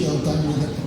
you have done with it.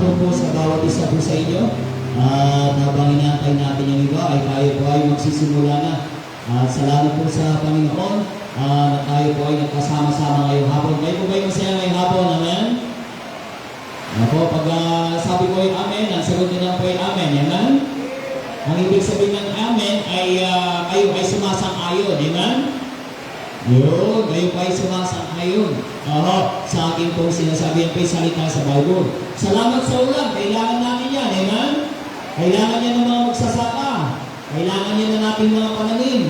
hapon po sa bawat isa po sa inyo. At habang inaantay natin yung iba, ay tayo po ay magsisimula na. At salamat po sa Panginoon na tayo po ay nagkasama-sama ngayong hapon. Kayo po ba yung masaya ngayong hapon? Amen? Ako, pag sabi ko ay amen, ang sagot nyo lang po ay amen. Amen? Ang ibig sabihin ng amen ay kayo ay sumasang-ayon. Amen? Yun, kayo pa ay sumasang-ayon. Sa akin pong sinasabi ang salita sa Bible. Salamat sa ulan, kailangan natin yan, amen? Kailangan yan ng mga magsasaka. Kailangan yan na natin mga pananim.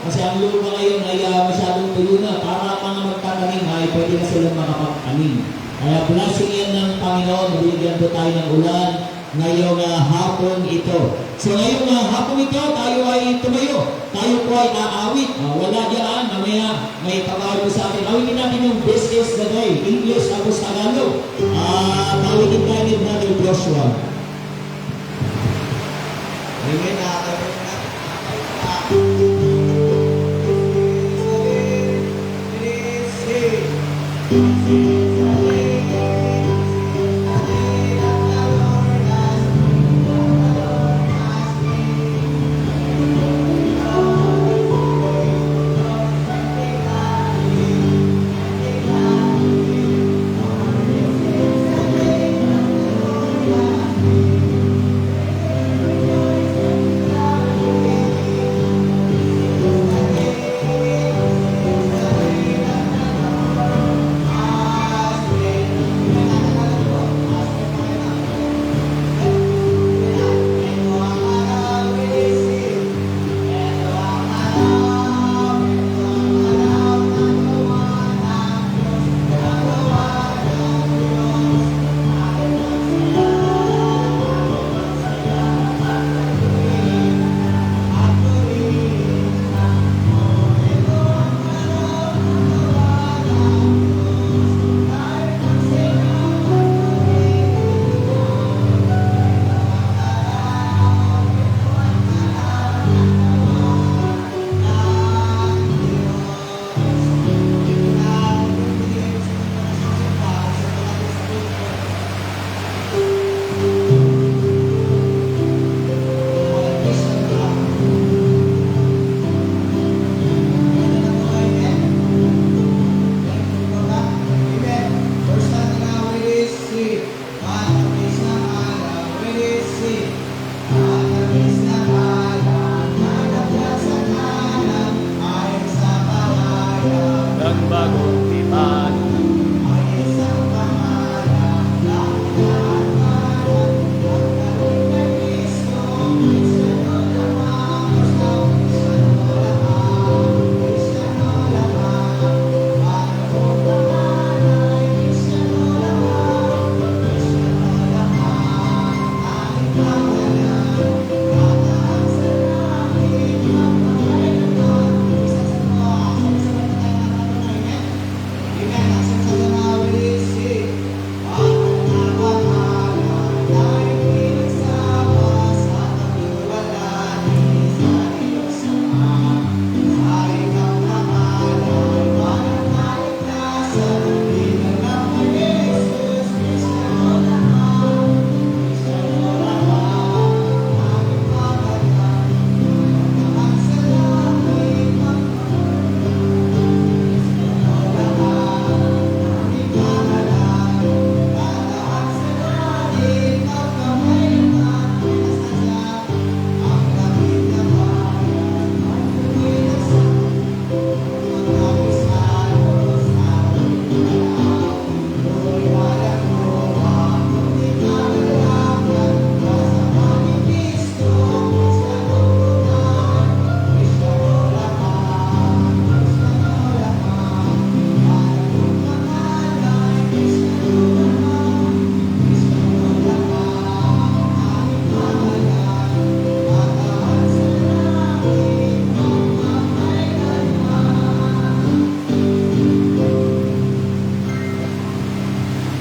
Kasi ang lupa ngayon ay masyadong tuyo na. Para mga magtatanim ay pwede na silang makapagtanim. Kaya blessing yan ng Panginoon, nabigyan po tayo ng ulan ngayong hapon ito. So ngayong hapon ito, tayo ay tumayo. Tayo po ay aawit. Wala dyan, mamaya may kabayo sa atin. Awitin natin yung This is the Day, English tapos Tagalog. Awitin tayo ni Brother Joshua. Amen,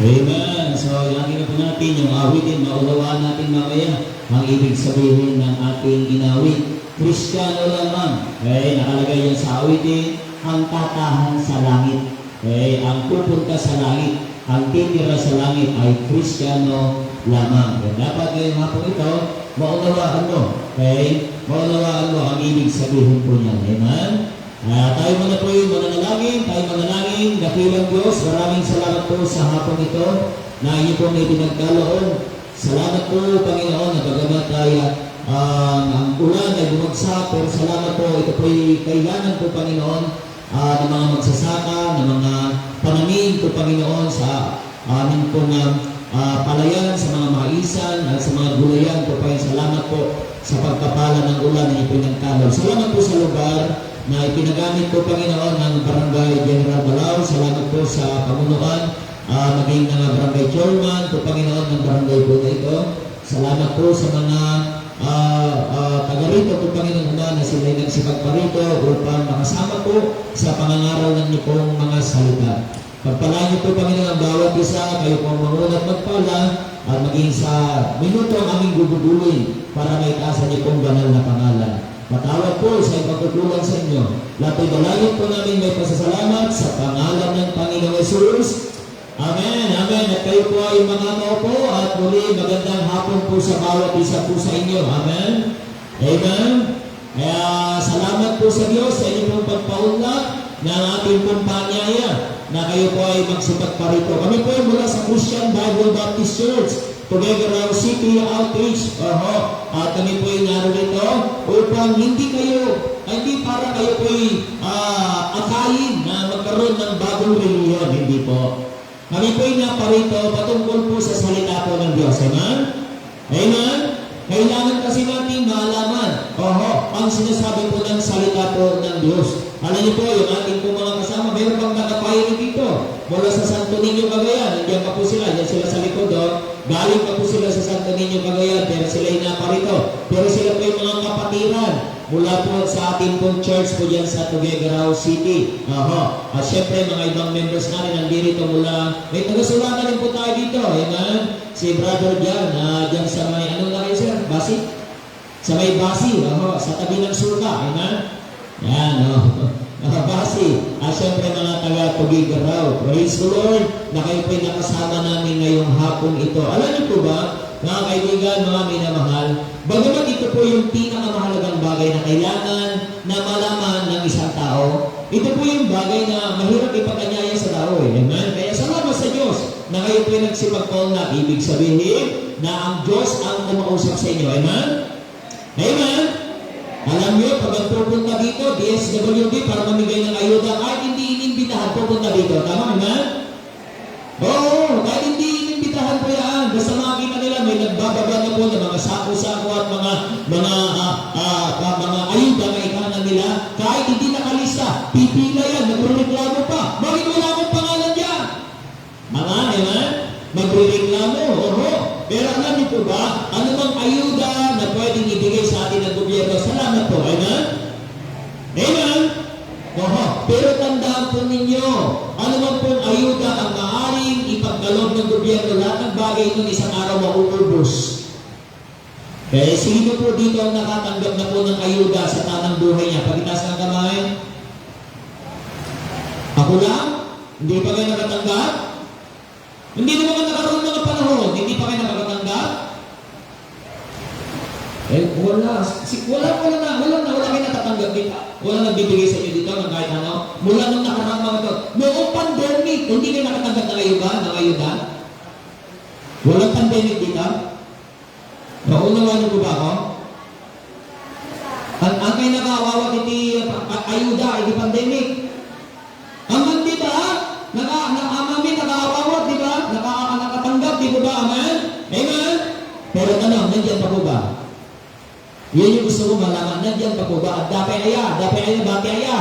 Amen. So, lagi na po natin yung awitin, maunawaan natin mamaya ang ibig sabihin ng ating inawit. Kristiyano lamang. Nakalagay yan sa awitin, ang tatahan sa langit. Ang pupunta sa langit. ang titira sa langit ay Kristiyano lamang. Kaya dapat ngayong hapon ito, maunawaan mo. Okay? Maunawaan mo ang ibig sabihin po niyan. Amen? Tayo muna po yung mananalangin. Tayo mananalangin. Dakilang Diyos, maraming salamat po sa hapon ito na inyo po may pinagkaloon. Salamat po, Panginoon, na bagamat tayo ang ulan ay bumagsak, pero salamat po, ito po'y kailangan po, Panginoon, ng mga magsasaka, ng mga panamin po, Panginoon, sa amin pong palayan, sa mga maisan, at sa mga gulayan po, Panginoon. Salamat po sa pagkapala ng ulan na ipinagkalog. Salamat po sa lugar na ipinagamit po, Panginoon, ng Barangay General Balao. Salamat po sa pamunuan, maging ng Barangay Chairman po, Panginoon, ng barangay po na ito. Salamat po sa mga taga rito po, Panginoon, na sila'y nagsipagparito upang makasama po sa pangangaral ng niyo pong mga salita. Pagpalaan niyo po, Panginoon, ang bawat isa, kayo po mangunat magpala at maging sa minuto ang aming gugugulin para may taasan niyo pong banal na pangalan. Matawag po sa ipagkukulang sa inyo. Lahat dalangin po namin may pasasalamat sa pangalan ng Panginoong Jesus. Amen, amen. At kayo po ay mga maupo at muli magandang hapon po sa bawat isa po sa inyo. Amen. Amen. Kaya salamat po sa Diyos sa inyong pagpaunlak ng ating pong panyaya na kayo po ay magsipagparito. Kami po ay mula sa Christian Bible Baptist Church, Tuguegarao City Outreach. At kami po ay narito upang hindi para kayo po ay akayin na magkaroon ng bagong reliyon. Hindi po. Kami po ay naparito patungkol po sa salita po ng Diyos. Amen? Amen? Kailangan kasi natin malaman ang sinasabi po ng salita po ng Diyos. Alam niyo po, yung ating po mga kasama, mayroon pang nakapayo dito. Mula sa Santo Niño, Cagayan. Nandiyan pa po sila. Yan sila sa likod doon. Galing pa po sila sa Santo Niño, Cagayan. Pero sila ay naparito. Pero sila po yung mga kapatiran. Mula po sa ating pong church po dyan sa Tuguegarao City. At syempre, mga ibang members natin nandito mula. May taga-sulatan din po tayo dito. Amen? Si Brother Jan, dyan sa may, ano na kayo sir? Basi? Sa may Basi. Sa tabi ng Suka. Amen? Yan, Basi. At syempre, mga taga-Tuguegarao. Praise the Lord na kayo po'y nakasama namin ngayong hapon ito. Alam niyo po ba, mga kaibigan, mga minamahal, bagamat ito po yung pinakamahalagang bagay na kailangan na malaman ng isang tao, ito po yung bagay na mahirap ipaganyaya sa tao. Amen? Kaya salamat sa Diyos na kayo po yung nagsipag-call na ibig sabihin na ang Diyos ang kumausap sa inyo. Amen? Amen? Alam niyo, pag pupunta dito, DSWD para mamigay ng ayuda, kahit hindi inimbitahan, pupunta dito. Tama, amen? Oo, kahit hindi inimbitahan po yan. Basta makikita nila, may nagbababa na po ng mga sako-sako at mga ayuda na ikanan nila. Kahit hindi nakalista, pipila yan, nagre-reklamo pa. Bakit wala akong pangalan dyan? Amen? Magre-reklamo, Pero alam niyo po ba, ano bang ayuda na pwedeng ibigay sa atin ng gobyerno? Salamat po, amen? Amen? Pero tandaan po ninyo, ano bang pong ayuda ang maaaring ipagkaloob ng gobyerno? Lahat ng bagay nun isang araw mauubos. Kaya sino po dito ang nakatanggap na po ng ayuda sa tanang buhay niya? Pagitaas ng kamay? Ako lang? Hindi pa kayo nakatanggap? Hindi naman ka nakaroon mga panahon, hindi pa kayo nakakatanggap? Wala kayo natatanggap dito. Wala nagbibigay sa inyo dito ng kahit ano. Mula nung nakarang mga ito. Noong pandemic, hindi kayo nakatanggap ng ayuda? Walang pandemic dito? Naunawa niyo po ba ako? Ang kayo nakawawa hindi ayuda, hindi pandemic. Ang dito Amin, nakakawawat, di ba? Nakakatanggap, di ba? Amen? Amen? Pero tanong, nandiyan pa po ba? Yan yung gusto ko malaman, nandiyan pa po ba? At dapay aya, bati aya.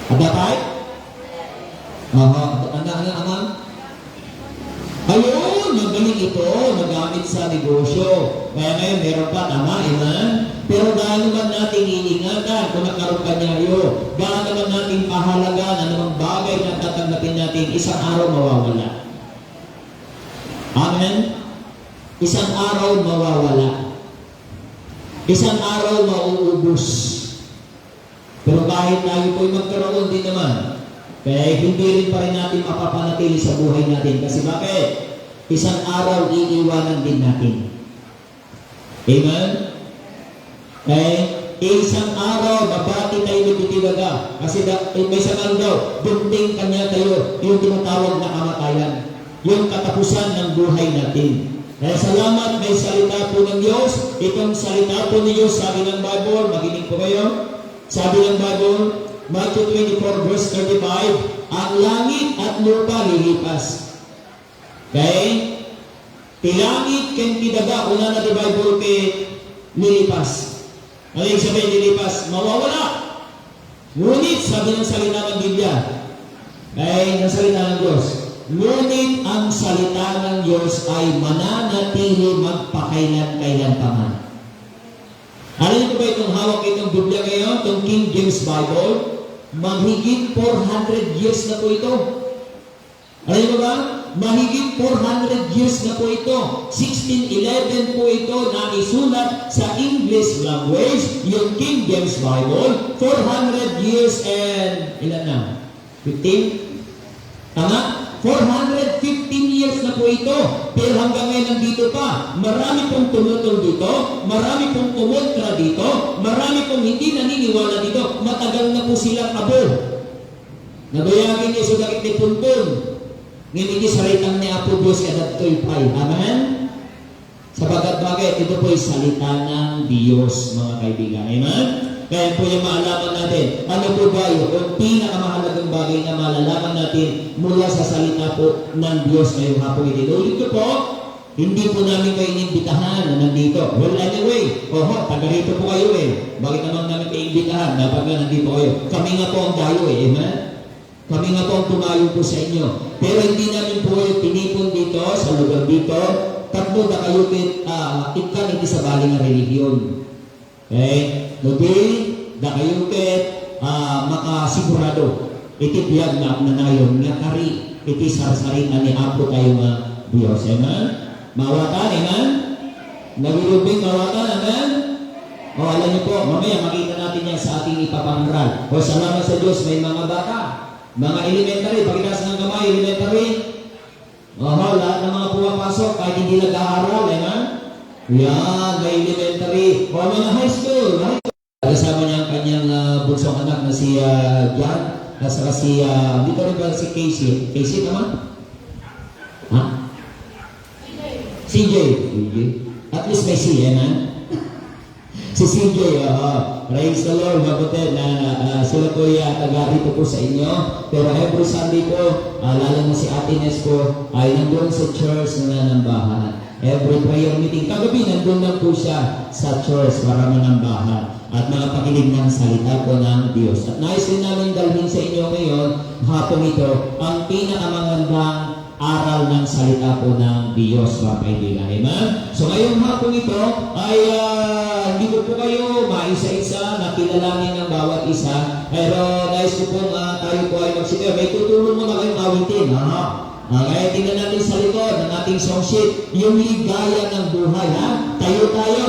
At dapay? Amang? Ayun, magaling ito, nagamit sa negosyo. Kaya ngayon, meron pa, tama, amen? Pero gaano naman natin iingatan kung nagkaroon ka niyo? Gaano naman natin pahalagaan, ano bang bagay na tatanggapin natin, isang araw mawawala. Amen? Isang araw mawawala. Isang araw mauubos. Pero kahit tayo po'y magkaroon din naman, Kaya hindi rin pa rin natin mapapanatili sa buhay natin. Kasi bakit? Isang araw iiwanan din natin. Amen? Okay? Isang araw, mabati tayo nagtitiwaga. Kasi may isang daw, dunting kanya tayo, yung tinatawag na kamatayan. Yung katapusan ng buhay natin. Kaya salamat, may salita po ng Diyos. Itong salita po ng Diyos, sabi ng Bible, maginig po kayo. Sabi ng Bible, Matthew 24 verse 35, ang langit at lupa lilipas. Okay? Tilangit ken tidaga, una na di Bible kay lilipas. Ano yung sabihin lilipas? Mawawala. Ngunit, sabi ng salita ng Biblia, ay ng salita ng Diyos, ngunit ang salita ng Diyos ay mananatili magpakailan-kailan pa man. Alam niyo ba itong hawak itong Biblia ngayon, itong King James Bible? Mahigit 400 years na po ito. Alam niyo ba? Mahigit 400 years na po ito. 1611 po ito na isulat sa English language, yung King James Bible. 400 years and ilan na? 15? Tama? 415 years na po ito. Pero hanggang ngayon nandito pa. Marami pong tumutol dito. Marami pong kumontra dito. Marami pong hindi naniniwala dito. Matagal na po silang abo. Nabayagin niya sa dakit ni Punpun. Ngayon hindi salitang ni Apo Diyos kadat ko'y pay. Amen? Sabagat bakit? Ito po'y salita ng Diyos, mga kaibigan. Amen? Kaya po yung maalaman natin, ano po ba yung pinakamahalagang bagay na malalaman natin mula sa salita po ng Diyos ngayong hapon ito. Ulit ko po, hindi po namin kayo inimbitahan na nandito. Well, anyway, taga rito po kayo eh. Bakit naman namin kayo inimbitahan? Dapat nga nandito kayo. Kami nga po ang dayo eh. Amen? Kami nga po ang tumayo po sa inyo. Pero hindi namin po kayo tinipon dito, sa lugar dito. Tatlo na kayo ikan hindi sa bali ng relihiyon. Okay? Nubi, da kayo makasigurado. Iti biyag na nanayon nga kari. Iti sarsarin na ni Apo tayo nga Diyos. Amen? Mawatan, amen? Nagulubing mawatan, amen? Alam niyo po, mamaya makita natin yan sa ating ipapangaral. Salamat sa Diyos, may mga bata. Mga elementary, pagkitas ng kamay, elementary. Lahat ng mga pumapasok, kahit hindi nag-aaral, yan, may elementary. Mga high school. Kasama niya ang kanyang bunsong anak na si John. Nasa si, dito rin ba si Casey? Casey naman? Ha? CJ. At least may C, Si CJ, praise the Lord, kapatid, na sila po taga rito po sa inyo. Pero every Sunday po, lalo na si Ate Nes po, ay nandun sa church na nanambahan. Every prayer meeting, kagabi nandun lang po siya sa church para manambahan at makapakinig ng salita po ng Diyos. At nais din namin dalhin sa inyo ngayon, hapon ito, ang pinakamagandang aral ng salita po ng Diyos, mga kaibigan. Amen? So ngayong hapon ito ay hindi ko po kayo maisa-isa na kilalanin ng bawat isa. Pero nais ko po tayo po ay magsigaw. May tutulong mo na kayong awitin. Kaya tingnan natin sa likod ng ating song sheet, yung higaya ng buhay. Tayo tayo.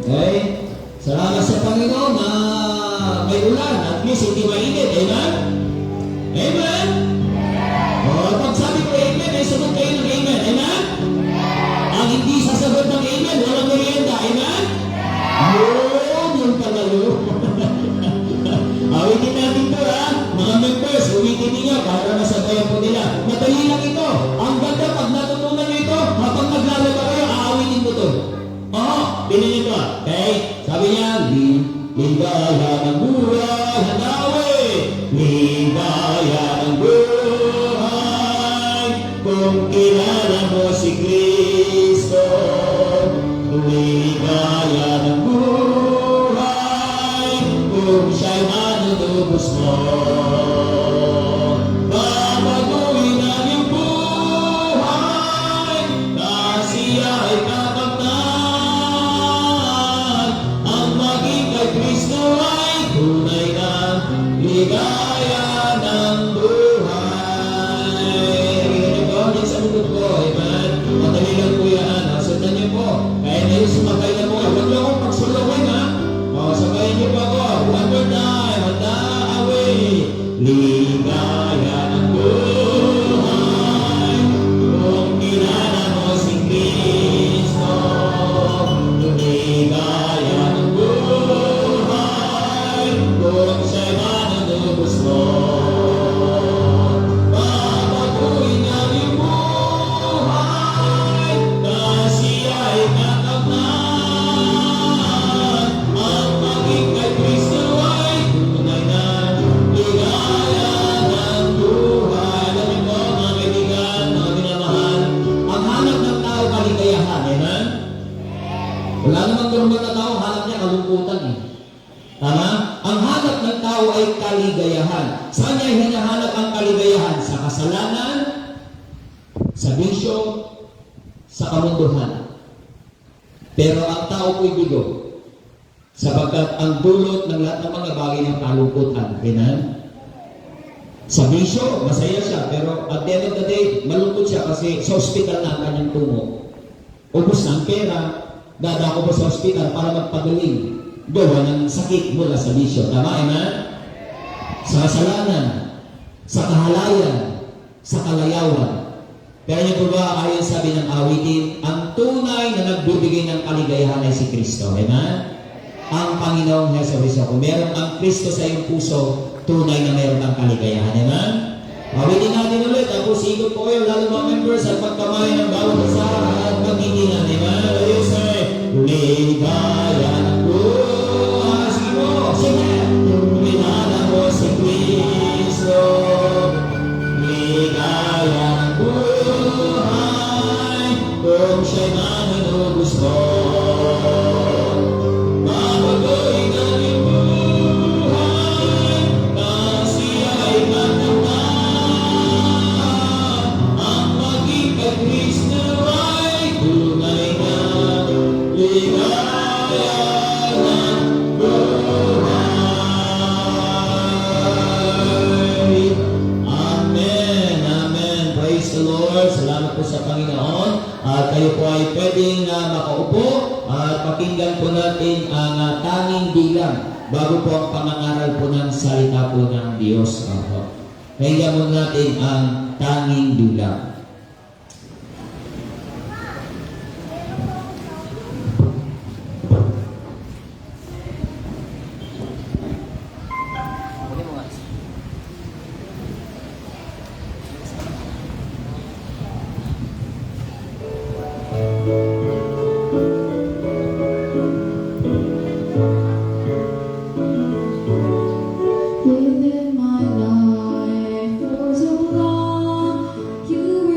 Okay? Salamat sa Panginoon na may ulan. At least hindi mainit. Amen? Amen? Pag sabi ko amen, ay sagot kayo ng amen. Amen? Ang hindi sasagot ng amen, walang merienda. Amen? Yung panalo. Awitin natin ito mga members, uwitin ninyo para masabayan po nila. Madali lang ito. Ang ganda pag natutunan nyo ito, habang naglalaba kayo, aawitin mo ito. Pinili ko. Okay? Sabi niya, ligaya ng buhay, hanawi. Ligaya ng buhay, kung kilala mo si Kristo. Ligaya ng buhay, kung siya'y manunubos mo. Babaguhin ang iyong buhay, na siya ay kapagtan. Ang maging kay Kristo ay tunay na ligaya ng buhay. Ganyan po, yan sa mundo po, amen. Madali lang po yan, sundan niyo po. Kaya ngayon sumakay na po, huwag lang akong pagsulawin, sabayin niyo po ako. One more time, handa away. kalungkutan eh. Tama? Ang hanap ng tao ay kaligayahan. Saan niya hinahanap ang kaligayahan? Sa kasalanan, sa bisyo, sa kamunduhan. Pero ang tao po'y bigo. Sapagkat ang dulot ng lahat ng mga bagay ng kalungkutan. Amen? Sa bisyo, masaya siya. Pero at the end of the day, malungkot siya kasi sa ospital na ang kanyang tungo. Ubus ng pera, dadako pa sa ospital para magpagaling. Gawa ng sakit mula sa bisyo. Tama, amen? Sa kasalanan, sa kahalayan, sa kalayawan. Pero niyo po ba, ayon sabi ng awitin, ang tunay na nagbibigay ng kaligayahan ay si Kristo. Amen? Ang Panginoong Jesucristo. Kung meron ang Kristo sa iyong puso, tunay na meron kang kaligayahan. Amen? Awitin natin ulit. Tapos ikot po kayo, lalo mga members, at pagkamay ng bawat isa at paghihingan. Amen? Ayun, sir. Ligaya ng buhay. Sige mo. Sige. Minana mo si Kristo. Ligaya ng buhay. Kung siya'y manunubos mo. Mabagoy na iyong buhay. Na siya'y matatag. Ang maging kay Kristo ay tunay na ligaya ng buhay. Amen. Amen. Praise the Lord. Salamat po sa Panginoon. At kayo po ay pwedeng makaupo at pakinggan po natin ang tanging bilang bago po ang pangangaral po ng salita po ng Diyos. Pakinggan po natin ang tanging bilang. Within my life for so long, you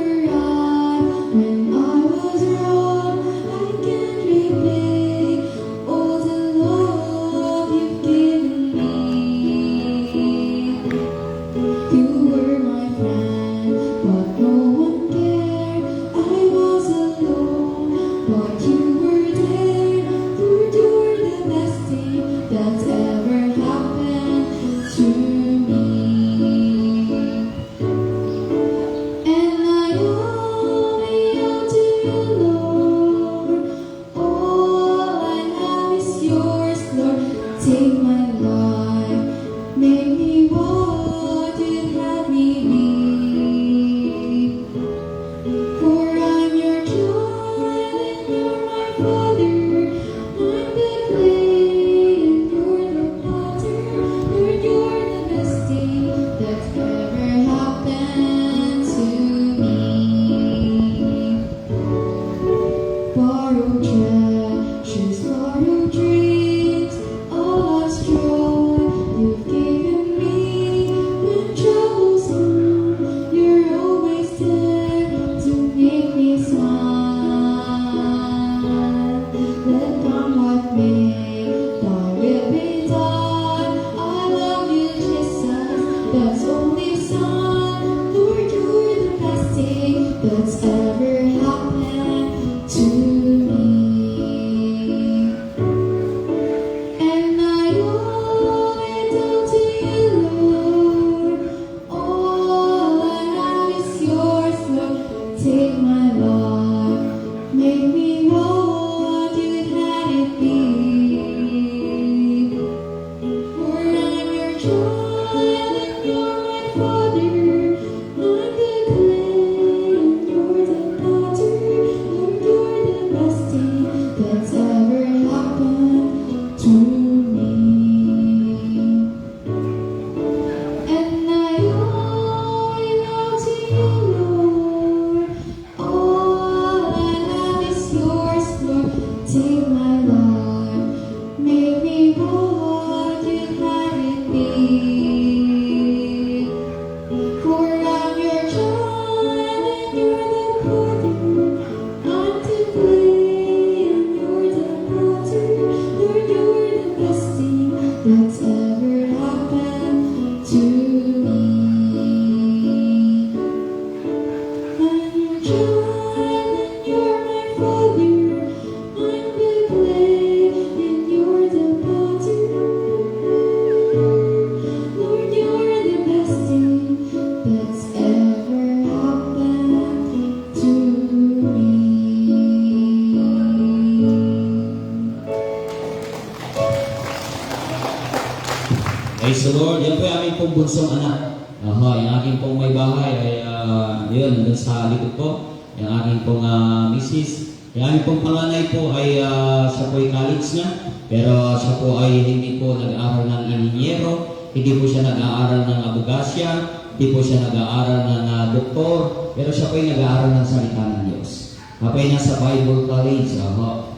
the Lord. Yan po yung aming pong bunsong anak. Yung aking pong may bahay ay yun, nandun sa likod po. Yung aking pong misis. Yung aming pong panganay po ay siya po ay college na. Pero siya po ay hindi po nag-aaral ng ininyero. Hindi po siya nag-aaral ng abogasya. Hindi po siya nag-aaral ng doktor. Pero siya po ay nag-aaral ng salita ng Diyos. Siya po ay nasa Bible College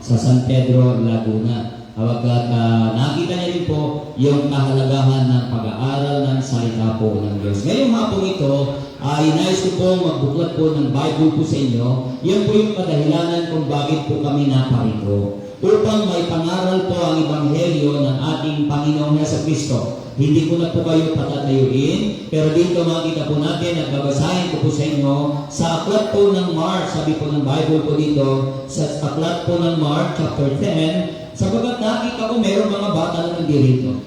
sa San Pedro, Laguna. Hawagkat nakita niya rin po yung kahalagahan ng pag-aaral ng salita po ng Diyos. Ngayong hapon ito, ay nais ko po magbuklat po ng Bible po sa inyo. Yan po yung kadahilanan kung bakit po kami naparito. Upang may pangaral po ang Ebanghelyo ng ating Panginoong Jesucristo. Hindi ko na po kayo patatayuin, pero dito makita po natin at babasahin ko po sa inyo sa aklat po ng Mark, sabi po ng Bible po dito, sa aklat po ng Mark chapter 10, sabagat nakita ko mayroong mga bata na nandirito.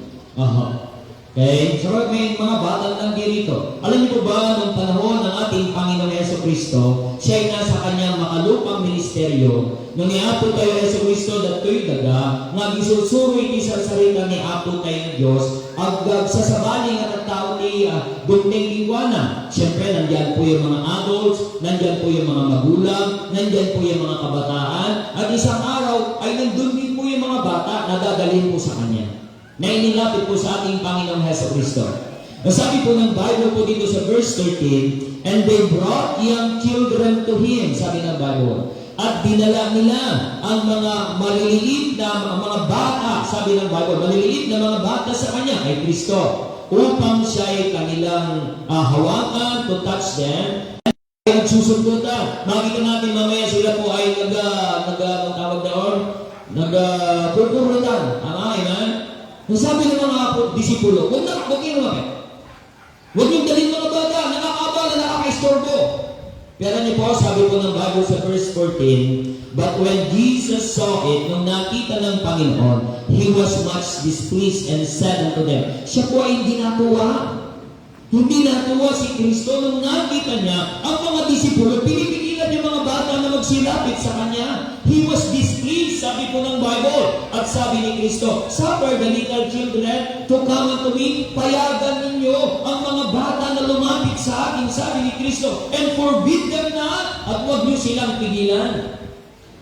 Okay? Sabagat may mga bata na nandirito. Alam niyo po ba, noong panahon ng ating Panginoong Jesucristo, siya ay nasa kanyang makalupang ministeryo. Nung iapod tayo Jesucristo, dato'y daga, nga gisusuro iti sa sarita ni apod tayo ng Diyos, agag sasabaling at ang tao ni gunting liwana. Siyempre, nandyan po yung mga adults, nandyan po yung mga magulang, nandyan po yung mga kabataan, at isang araw ay nandun din po yung mga bata na dadalhin po sa Kanya, na inilapit po sa ating Panginoong Jesucristo. Nasabi po ng Bible po dito sa verse 13, and they brought young children to Him, sabi ng Bible. At dinala nila ang mga maliliit na mga bata, sabi ng Bible, maliliit na mga bata sa Kanya, ay Kristo, upang siya ay kanilang hawakan to touch them. Ay nagsusundutan. Makita natin mamaya sila po ay nagpupulutan. Amen? Nasabi ng mga disipulo, huwag yung lumapit. Huwag yung dalhin mga bata, nakakabala, nakaka-istorbo. Pero niyo po, sabi po ng Bible sa verse 14, but when Jesus saw it, nung nakita ng Panginoon, He was much displeased and said unto them, siya po ay hindi natuwa. Hindi natuwa si Kristo nung nakita niya ang mga disipulo, pinipigilan yung mga bata na magsilapit sa Kanya. He was displeased, sabi po ng Bible. At sabi ni Kristo, suffer the little children to come unto me. Payagan ninyo ang mga bata na lumapit sa akin, sabi ni Kristo, and forbid them not, at huwag niyo silang pigilan.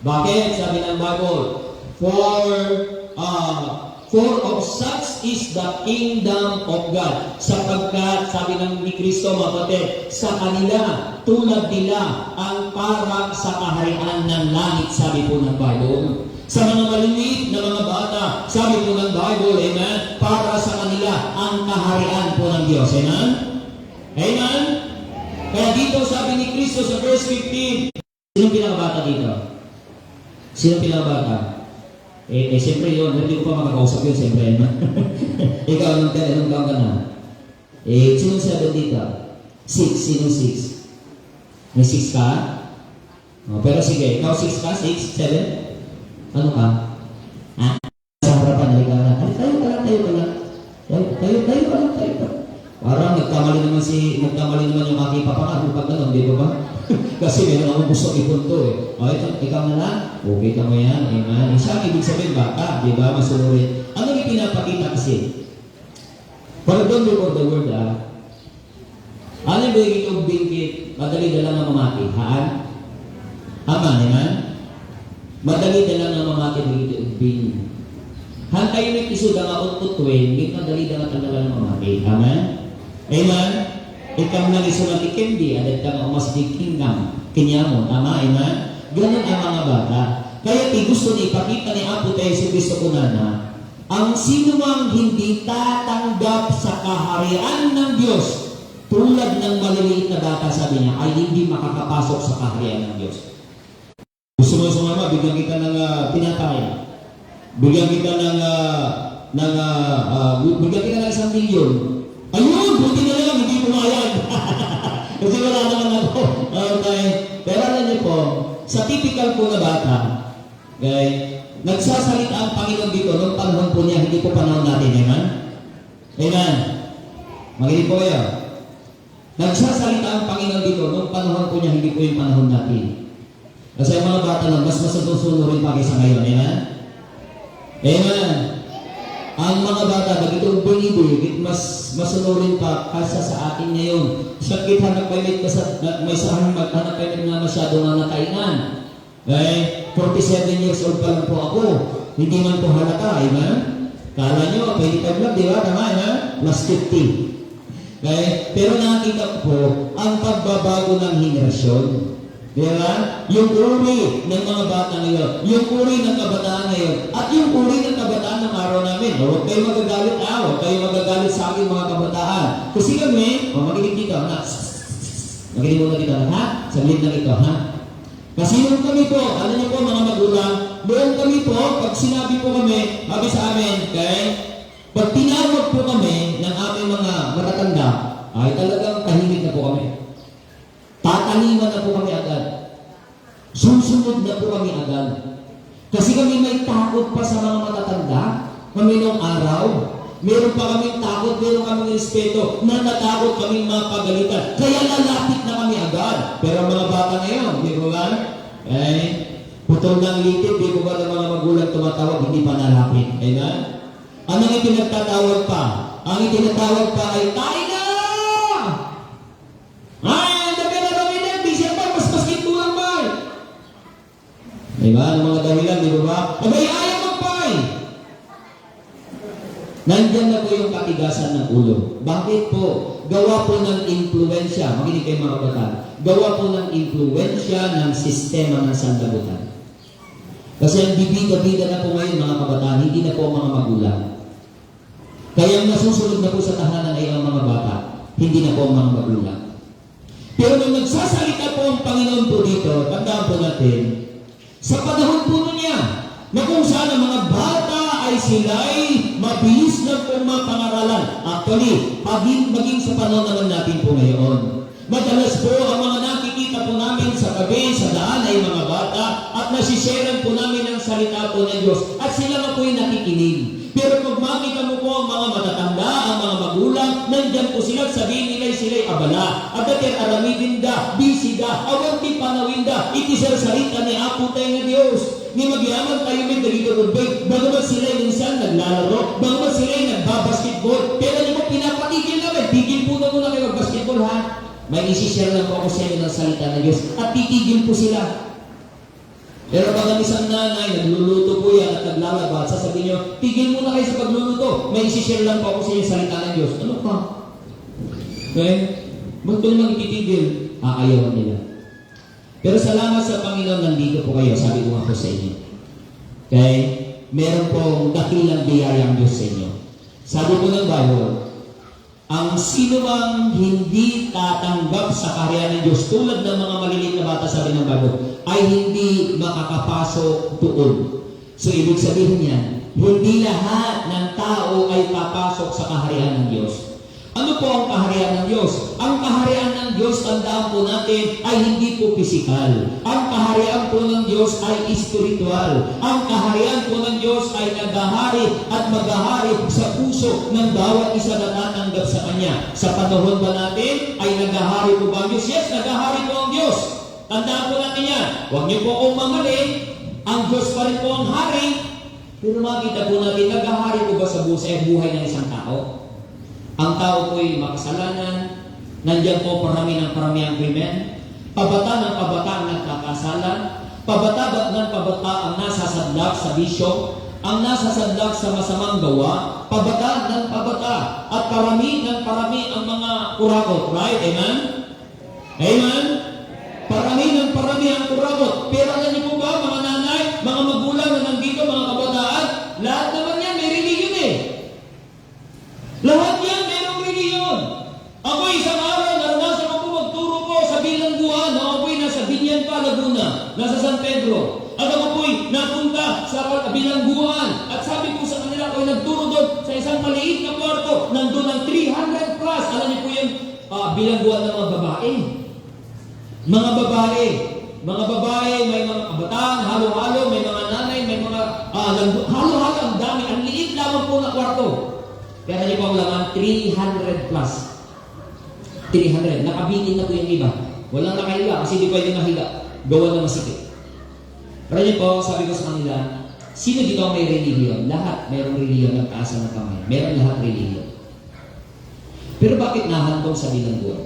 Bakit? Sabi ng Bible, For of such is the kingdom of God. Sapagkat, sabi ng ni Kristo, mapatid, sa kanila, tulad nila, ang parang sa kaharian ng langit, sabi po ng Bible. Sa mga maliliit na mga bata, sabi po ng Bible, amen, para sa kanila, ang kaharian po ng Diyos. Amen? Amen? Kaya dito, sabi ni Kristo sa verse 15, sino pinakabata dito? Sino pinakabata? Siyempre yun, hindi ko pa makakausap yun, siyempre. Ikaw, anong taon ka na? Sino 7 dito? 6, sino 6? May 6 ka? Pero sige, ikaw 6 ka? 6, 7? Ano ka? Sa harapan, halika na. Tayo ka lang. Parang nagkamali naman yung aking papangat, pag gano'n, di ba ba? Kasi meron akong gusto ipunto ikaw na lang, okay ka mo yan, amen. Siya, ibig sabihin baka, di ba, masunurin. Ano yung pinapakita kasi? But don't look for the word, ano ba yung itong bingkit, madali na lang na mamati, haan? Aman, amen? Madali na lang na mamati ng itong bingkit. Hantay yung iso na nga ututwin, hindi madali na lang na mamati, amen? Amen? Ikam na iso na tikindi, adat ka nga umas di kingdom, kinyamo, tama, amen? Ganun ang mga bata. Kaya gusto niya ipakita ni Apo tayo si Kristo kunana, ang sinumang hindi tatanggap sa kaharian ng Diyos, tulad ng maliliit na bata, sabi niya, ay hindi makakapasok sa kaharian ng Diyos. Gusto mo sumama, bigyan kita ng pinatay. Bigyan kita ng $1 milyon. Ayun, buti na lang, hindi pumayag. Kasi wala naman ako. Okay. Pero alam niyo po, sa typical po na bata, okay, nagsasalita ang Panginoon dito noong panahon po niya, hindi po panahon natin, amen? Amen. Makinig po kayo. Nagsasalita ang Panginoon dito noong panahon po niya, hindi po yung panahon natin. Kasi ang mga bata lang, mas masusunurin pa kaysa ngayon, amen? Amen. ang mga bata, bagitong binibig, mas masunurin pa kaysa sa atin ngayon. Sakit hanap kayo may sahang maghanap kayo nga masyado nga nakainan. Okay? 47 years old pa lang po ako. Hindi man po halata, amen? Kala nyo, 25 lang, di ba? Tama, amen? Plus 50. Okay? Pero nakita ko po, ang pagbabago ng henerasyon. Di ba? Yung uri ng mga bata ngayon, yung uri ng kabataan ngayon, at yung uri ng kabataan ng araw namin. Huwag kayo magagalit, huwag kayo magagalit sa akin mga kabataan. Kasi kami, makinig dito, ha? Makinig muna dito, ha? Saglit na ito, ha? Kasi nung kami po, ano niyo po mga magulang, noong kami po, pag sinabi po kami, sabi sa amin, okay? Pag tinawag po kami ng aming mga matatanda, ay talagang tahimik na po kami. Tataliman na po kami agad. Susunod na po kami agad. Kasi kami may takot pa sa mga matatanda. Kami nung araw, meron pa kaming takot, meron kaming respeto, na natakot kaming mapagalitan. Kaya lalapit na kami agad. Pero mga bata ngayon, di ba? Putol ng litid, di ba ng mga magulang tumatawag, hindi pa nalapit. Amen? Anong itinagtatawag pa? Ang itinatawag pa ay, tayo na! Ay! Diba? Ang mga dahilan, di ba? Abay, ayaw magpay! Nandyan na po yung katigasan ng ulo. Bakit po? Gawa po ng impluensya. Makinig kayo mga kabataan. Gawa po ng impluensya ng sistema ng sandabutan. Kasi ang bibida-bida na po ngayon mga kabataan, hindi na po ang mga magulang. Kaya ang nasusunod na po sa tahanan ay ang mga bata, hindi na po ang mga magulang. Pero nung nagsasalita po ang Panginoon po dito, tandaan po natin, sa panahon po niya, na kung saan ang mga bata ay sila'y mabilis na pong mapangaralan. Actually, maging sa panahon naman natin po ngayon. Madalas po ang mga nakikita po namin sa gabi, sa daan ay mga bata at nasisharean po namin ang salita po ng Diyos at sila nga po'y nakikinig. Pero pag makita mo po ang mga matatanda, ang mga magulang, nandyan po sila, sabihin nila sila'y abala. At datir aramidin da, busy da, awanti panawin da, itisar salita ni Apo tayo ng Diyos. Ni magyaman tayo may dalito rubay, bagamat sila'y minsan naglalaro, bagamat sila'y nagbabasketball, pero hindi mo pinapatigil namin, tigil po na muna kayo magbasketball ha. May isishare lang po ako sa inyo ng salita ng Diyos at titigil po sila. Pero pag ang isang nanay, nagluluto po yan at naglalaba, sasabihin nyo, tigil muna kayo sa pagluluto. May isishare lang po ako sa inyo salita ng Diyos. Ano pa? Okay? Ba't ko naman ititigil? Aayawan nila. Pero salamat sa Panginoon, nandito po kayo, sabi ko nga po sa inyo. Okay? Meron pong dakilang biyayang Diyos sa inyo. Sabi ko ng Bible, ang sino mang hindi tatanggap sa kaharian ng Diyos, tulad ng mga maliliit na bata, sabi ng Bible, ay hindi makakapasok doon. So, ibig sabihin niya, hindi lahat ng tao ay papasok sa kaharian ng Diyos. Ano po ang kaharian ng Diyos? Ang kaharian ng Diyos, tandaan po natin, ay hindi po pisikal. Ang kaharian po ng Diyos ay espiritual. Ang kaharian po ng Diyos ay naghahari at maghahari sa puso ng bawat isa na tatanggap sa Kanya. Sa panahon ba natin, ay naghahari po ba ang Diyos? Yes, naghahari po ang Diyos. Tandaan po natin yan. Huwag niyo po akong mamaling. Ang Diyos pa rin po ang hari. Pero makita po natin, naghahari po ba sa buhay ng isang tao? Ang tao po'y makasalanan, nandiyan po parami ng parami ang krimen, pabata ng pabata ang nagkakasalan, pabata ng pabata ang nasasadlak sa bisyo, ang nasasadlak sa masamang gawa, pabata ng pabata, at parami ng parami ang mga kurakot. Right? Amen? Amen? Parami ng parami ang kurakot. Pero alam niyo po ba, mga nanay, mga magulang na nandito, mga kabataan, lahat naman yan, may religion eh. Lahat yan, merong religion. Ako isang araw, naranasan ako magturo po sa bilangguan. Ako po'y nasa Binyan pa, Laguna, nasa San Pedro. At ako po'y napunta sa bilangguan. At sabi ko sa kanila, ako'y nagturo doon sa isang maliit na kwarto. Nandun ng 300 plus. Alam niyo po yung bilangguan ng mga babae. Mga babae. Mga babae, may mga kabataan, halo-halo, may mga nanay, may mga halo-halo, ang dami. Ang liit lamang po na kwarto. Pero niyo po ang laman, 300 plus. 300. Nakabitin na po yung iba. Walang nakahiga kasi di pwede mahiga. Gawa na masikip. Pero niyo po, sabi ko sa kanila, Sino dito ang may relihiyon? Lahat mayroong relihiyon, nagtaas ng kamay. Meron lahat relihiyon. Pero bakit nahantong sa bilangguan?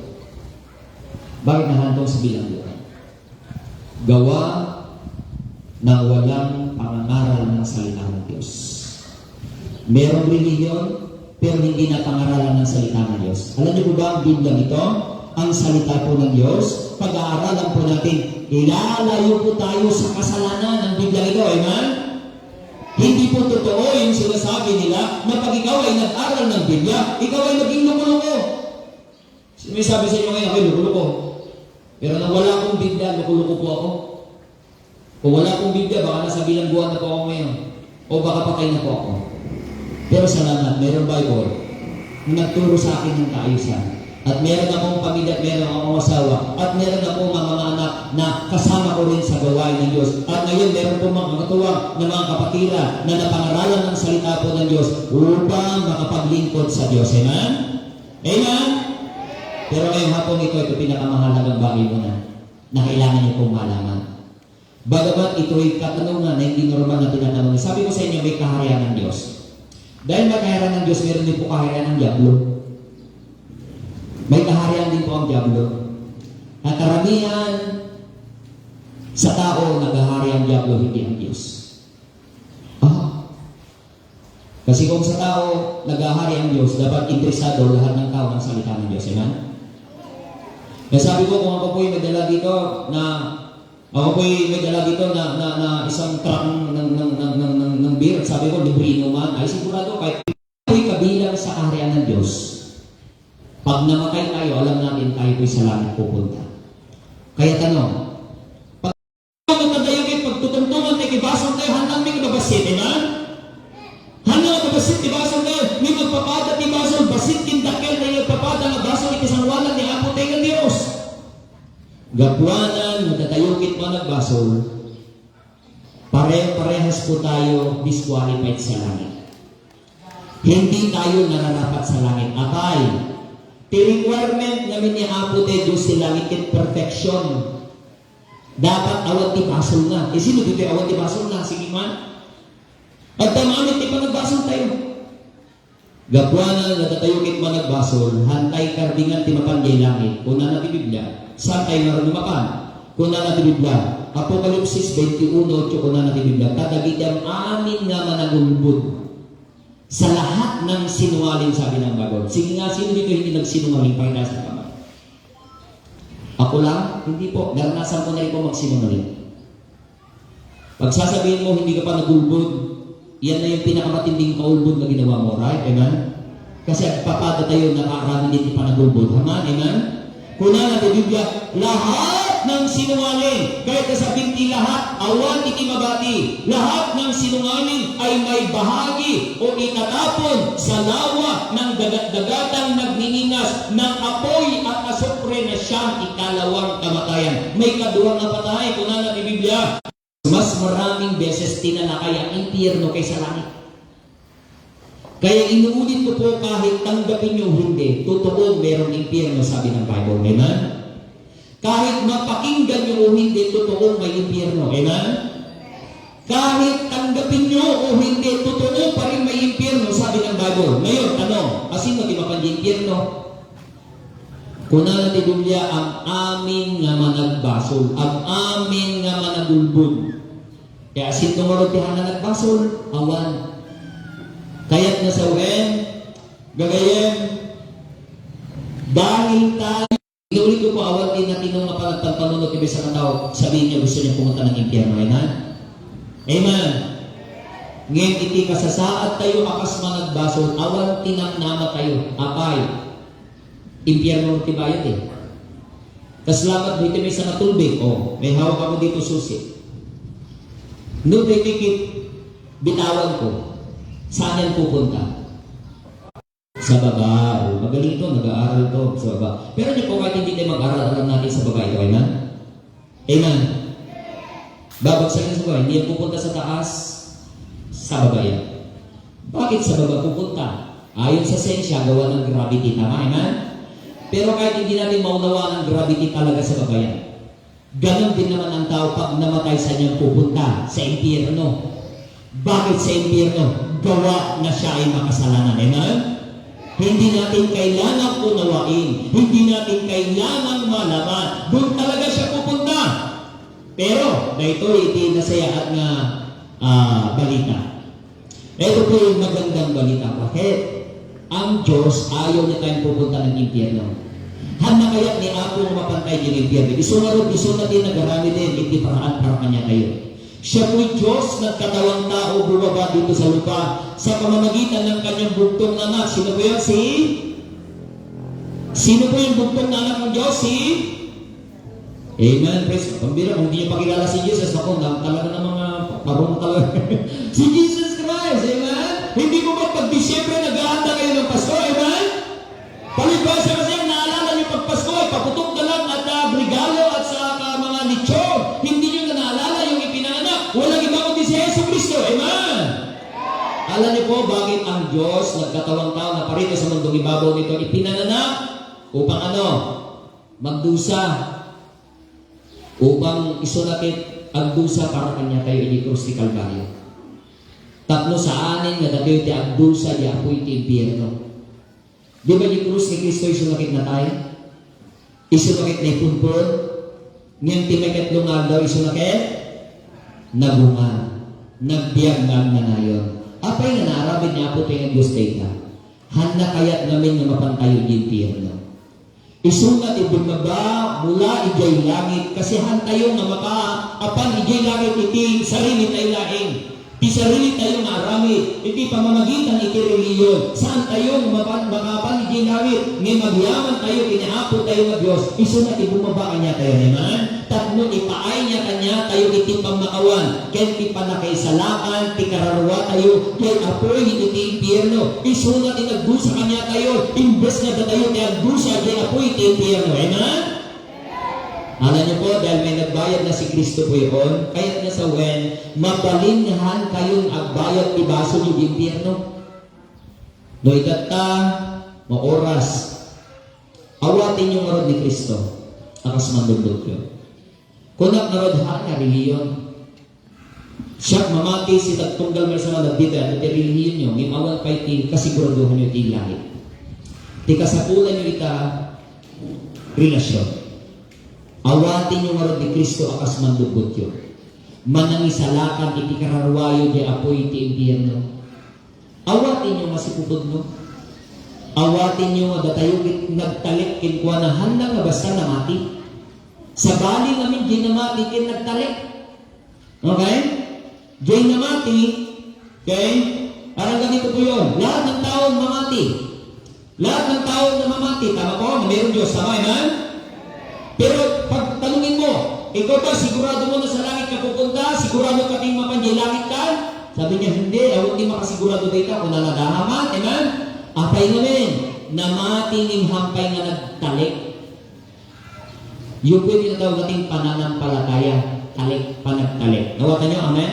Bakit nahantong sa bilangguan? Gawa ng walang pangangaral ng salita ng Diyos. Merong relihiyon, pero hindi na pangaralan ng salita ng Diyos. Alam niyo po ba ang Biblia ito? Ang salita po ng Diyos, pag-aaralan po natin, ilalayo po tayo sa kasalanan ng Biblia ito. Amen? Hindi po totoo yung sinasabi nila na pag ikaw ay nag-aral ng Biblia, ikaw ay maging loko-loko. May sabi sa inyo ngayon, ako'y loko-loko. Pero nang wala akong Biblia, loko-loko po ako. Kung wala akong Biblia, baka nasa bilangguan na po ako ngayon. O baka patay na po ako. Pero salamat, mayroong Bible na nagturo sa akin ng kaayusan. At meron akong pamilya, meron akong asawa, at meron akong mga anak na kasama ko rin sa gawain ng Diyos. At ngayon, meron po mga katuwang na mga kapatira na napangaralan ng salita po ng Diyos upang makapaglingkod sa Diyos. Amen? Amen? Pero ngayong hapon ito pinakamahalagang bagay mo na kailangan niyo pong malaman. Bagamat ito'y katanungan na hindi normal na tinatanong. Sabi ko sa inyo, may kaharian ng Diyos. Dahil may kaharian ng Diyos, meron din po kaharian ng Diablo. May kaharian din po ang Diablo. At karamihan sa tao, nagahari ang Diablo, hindi ang Diyos. Kasi kung sa tao, nagahari ang Diyos, dapat interesado lahat ng tao ng salita ng Diyos. Amen? Kaya sabi ko, kung ako po'y may dala dito na isang truck ng beer, sabi ko, librino man, ay sigurado kahit ako'y kabilang sa kaharian ng Diyos. Pag namatay tayo, alam natin tayo po'y sa langit pupunta. Kaya tanong, pag magtadayagin, pagtutungtungan tayo, ibasang tayo, handang may kababasit, amen? Handang kababasit, ibasang tayo, may magpapadat, ibasang basit, kindakil, na magpapadat, na basang ikasangwalan, ni Apo tayo ng Diyos. Gapuanan, magtatayukit mo nagbasol, parehas po tayo disqualified sa langit. Hindi tayo nararapat sa langit. Abay, requirement namin ni Apo tayo Diyos sa langit in perfection. Dapat awat ibasol na. Sino dito awat ibasol na? Sige man. At tamanit, di pa nagbasol tayo. Gapuanan, natatayukit mo nagbasol, hantay kardingan timapanggay langit. Una natin Biblia. Saan tayo naroon lumapan? Kuna natin Biblia. Apokalipsis 21:8 kuna natin Biblia. Tadagidang amin nga managulbud sa lahat ng sinungaling, sabi ng Bible. Sige nga, sino dito hindi nagsinungaling? Pakita sa kamay. Ako lang? Hindi po. Naranasan ko na rin po magsinungaling. Pag sasabihin mo, hindi ka pa nagulbud, yan na yung pinakamatinding kaulbud na ginawa mo, right? Amen? Kasi papada tayo nakarami hindi pa nagulbud. Amen? Amen? Kuna natin Biblia, lahat ng sinungaling, kahit sa binti lahat, awan ikimabati, lahat ng sinungaling ay may bahagi o itatapon sa lawa ng dagat-dagatang nagniningas ng apoy at asupre na siyang ikalawang kamatayan. May kaduwang na patay, kuna natin Biblia, mas maraming beses tinalakay ang impyerno kaysa langit. Kaya inuulit ko po kahit tanggapin nyo hindi, totoo merong impyerno, sabi ng Bible. Amen? Kahit mapakinggan nyo o hindi, totoo may impyerno. Amen? Kahit tanggapin nyo o hindi, totoo pa rin may impyerno, sabi ng Bible. Ngayon, tanong, sino timapan yung impyerno? Kuna natin Biblia, ang amin nga managbasol, ang amin nga managulbud. Kaya sino marutihan na nagbasol? Awan. Kaya't nasawen, gagayem, dahil tayo, inulit ko po awat din natin ng mapagtantanong at sa katao, sabihin niya gusto niya pumunta ng impyerno. Amen? Amen? Ngayon iti kasasaad tayo akas managbasol, awan tinamnama tayo, apay, impyerno ti bayad eh. Kasalamat mo iti may sa natulbig, may hawak ako dito susi. No tikikit, bitawan ko. Saan yan pupunta? Sa baba. Magaling ito, nag-aaral ito sa baba. Pero hindi po kahit hindi tayo mag-aaral, alam natin sa baba ito. Amen? Amen? Babagsakin sa baba. Hindi yan pupunta sa taas, sa baba yan. Bakit sa baba pupunta? Ayon sa sensya, gawa ng gravity. Tama? Amen? Pero kahit hindi natin maunawa ng gravity talaga sa baba yan. Ganon din naman ang tao pag namatay sa niyang pupunta sa impyerno. Bakit sa impyerno? Gawa na siya ay makasalanan. Amen? Hindi natin kailangan unawain. Hindi natin kailangan malaman. Doon talaga siya pupunta. Pero, na ito, itinasayaan nga balita. Ito po yung magandang balita. Bakit? Ang Diyos ayaw niya tayong pupunta ng impyerno. Handa kaya ni Apo mapantay din impyerno. Isunarod, natin nagarami din, hindi paraan niya kayo. Siya po'y Diyos, nagkatawang tao, bumaba dito sa lupa sa pamamagitan ng kanyang bugtong na anak. Sino po yan? Sino po yung bugtong na anak ng Diyos? Amen. Praise God. Pambira, kung hindi niyo pakilala si Jesus, ako, talaga ng mga parang talaga. Si Jesus Christ, amen? Hindi mo ba pag Disyembre naghahanda kayo ng Pasko, amen? Palibasa kasi ang naalala niyo pag Pasko, ay paputok na lang at regalo at sa mga lechon. Hindi niyo na naalala yung ipinanganak. Walang iba kundi si Yesu Cristo, amen? Alam niyo po, bakit ang Diyos nagkatawang tao na parito sa mundong ibabaw nito ipinanganak? Upang ano? Magdusa. Upang isunakit ang dusa para kanya tayo inikrus ni Kalbaryo. Tatlo sa anin nga dati ti ang dusa di apoy ti impyerno. Di ba ni krus ni Kristo isunakit na tayo? Isunakit na ipunpon. Ngayon timekat lungan daw isunakit? Nagungan. Nagbiag na ngayon. Apay nga naarabid niya po tayo ang Diyos data. Handa kaya't namin nga mapantayo di impyerno. Isunat ibumaba mula ijay langit kasi hantayo nga makaapan ijay langit iti sarili tayo laing. Ti sarili tayo nga aramid. Iti pamamagitan iti reliyon. Saan tayo makapan ijay langit? Ngay magyaman tayo, kinaapot tayo nga Diyos. Isunat ibumaba kanya tayo naman. Tatlo ipaay niya kanya tayo iti pamakawan. Kaya ti panakaisalakan, ti kararwa tayo. Kaya apoy iti impyerno. Isunat inagdusa kanya tayo. Imbes na tayo ti agdusa, kaya apoy iti impyerno. Amen? Alam niyo po, dahil may nagbayad na si Kristo po yun, kaya't nga sa wen, mabalinhan kayong agbayad ibaso niyo di impyerno. No itata, maoras. Awatin niyo marod ni Kristo. Akas mandundot yun. Kunak narod ha na reliyon. Siya mamati si tagtunggal nga sa mga dito at iti reliyon nyo, ngimawal pa iti kasiguraduhan nyo iti langit. Ti kasapulan nyo ita relasyon. Awatin nyo marod ni Kristo akas mandundot yun. Manangisalakan iti kararwayo di apoy iti impyerno. Awatin nyo masipupod no. Awatin nyo nga datayo nagtalik kinkwa na handa nga basta na mati. Sa bali namin, di na mati, kin nagtalik. Okay? Di na mati, okay? Parang ganito po yun. Lahat ng taong mamati. Lahat ng taong na mamati. Tama po? Na mayroong Diyos. Tama, amen? Pero pag tanungin mo, ikaw ba, sigurado mo na sa langit ka pupunta? Sigurado ka ting mapanjay langit ka? Sabi niya, hindi. Awag di makasigurado dito kung naladahaman. Amen? Apay namin. Namati ng hampay nga nagtalik. Yung pwede na daw nating pananampalataya, talik, panagtalik. Nawatan nyo, amen?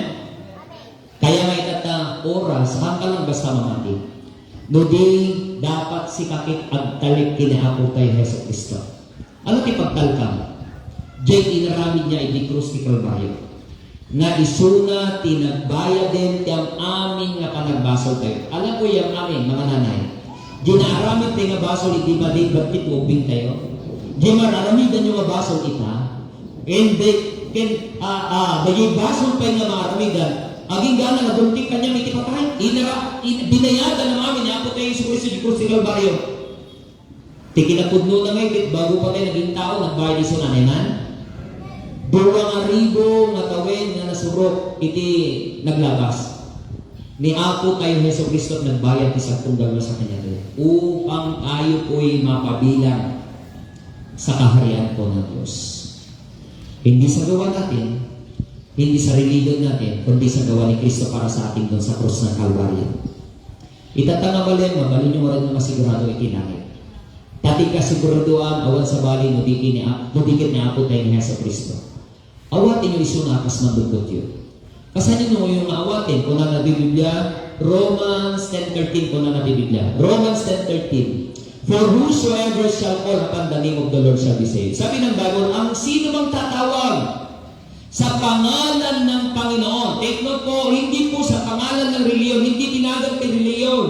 Kaya may oras, hangka lang basta mamati. No di, dapat si kakit agtalik kinaapo tayo Heso Kristo. Ano ti pagtalkam? Diyan inaramid niya iti krus ni Kalbaryo. Na isuna, tinagbayad din, tiyang amin nga panagbasol tayo. Alam ko yung amin, mga nanay. Dinaramid tayo nga basol, iti ba din, bakit uping tayo? Di mararamidan yung mabasol kita. And bagay basol pa yung mararamidan. Aging gana na buntik kanya may tipatay. Binayadan ng amin niya ako tayo sa Kristo di Kalbaryo. Tikinapudno na ngayon, bago pa tayo naging tao, nagbayad iso na naman. 2,000 nga tawin nga nasurok, iti naglabas. Ni ako tayo Heso Kristo nagbayad isang tunggal na sa kanya doon. Upang tayo po'y mapabilang sa kaharian po ng Diyos. Hindi sa gawa natin, hindi sa religion natin, kundi sa gawa ni Kristo para sa ating doon sa krus ng Kalbaryo. Itatanga balen, mabalin nyo rin na masigurado itinangin. Tati kasiguraduan, awan sa bali, nudikit niya ako tayo ni Heso Kristo. Awatin nyo iso na akas mandudot yun. Kasanin nyo yung awatin, kung na nabi Biblia, Romans 10:13, kung na nabi Biblia. Romans 10:13. For whosoever shall call upon the name of the Lord shall be saved. Sabi ng Bible, ang sino mang tatawag sa pangalan ng Panginoon. Take note po, hindi po sa pangalan pangalan ng reliyon, hindi tinagan ni reliyon,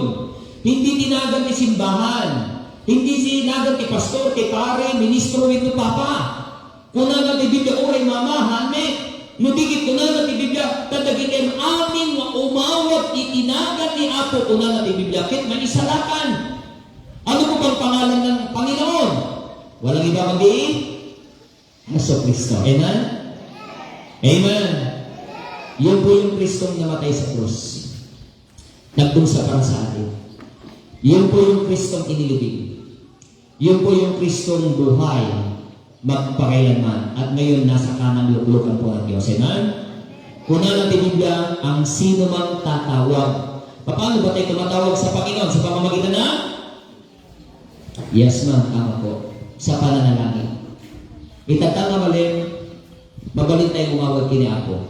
hindi tinagan ni simbahan, hindi tinagan ni pastor, ni pare, ministro, ito papa. Kuna na ti Biblia, oray mama, hanme, nutigit kuna na ti Biblia, tadagitin amin nga umawat itinagan ni Apo, kuna na ti Biblia, kit manisalakan. Ano po bang pangalan ng Panginoon? Walang iba kundi Hesus Kristo. Amen? Amen. Yun po yung Kristong namatay sa krus. Nagdusa para sa atin. Yun po yung Kristong inilibing. Yun po yung Kristong buhay magpakailanman at ngayon nasa kanang luklukan po ng Diyos. Amen? Kuna natin Biblia, ang sino mang tatawag. Paano ba tayo tumatawag sa Panginoon? Sa pamamagitan na? Yes ma'am, tama po. Sa pananalangin. Itatanga malim, mabalin tayo umawag kini ako.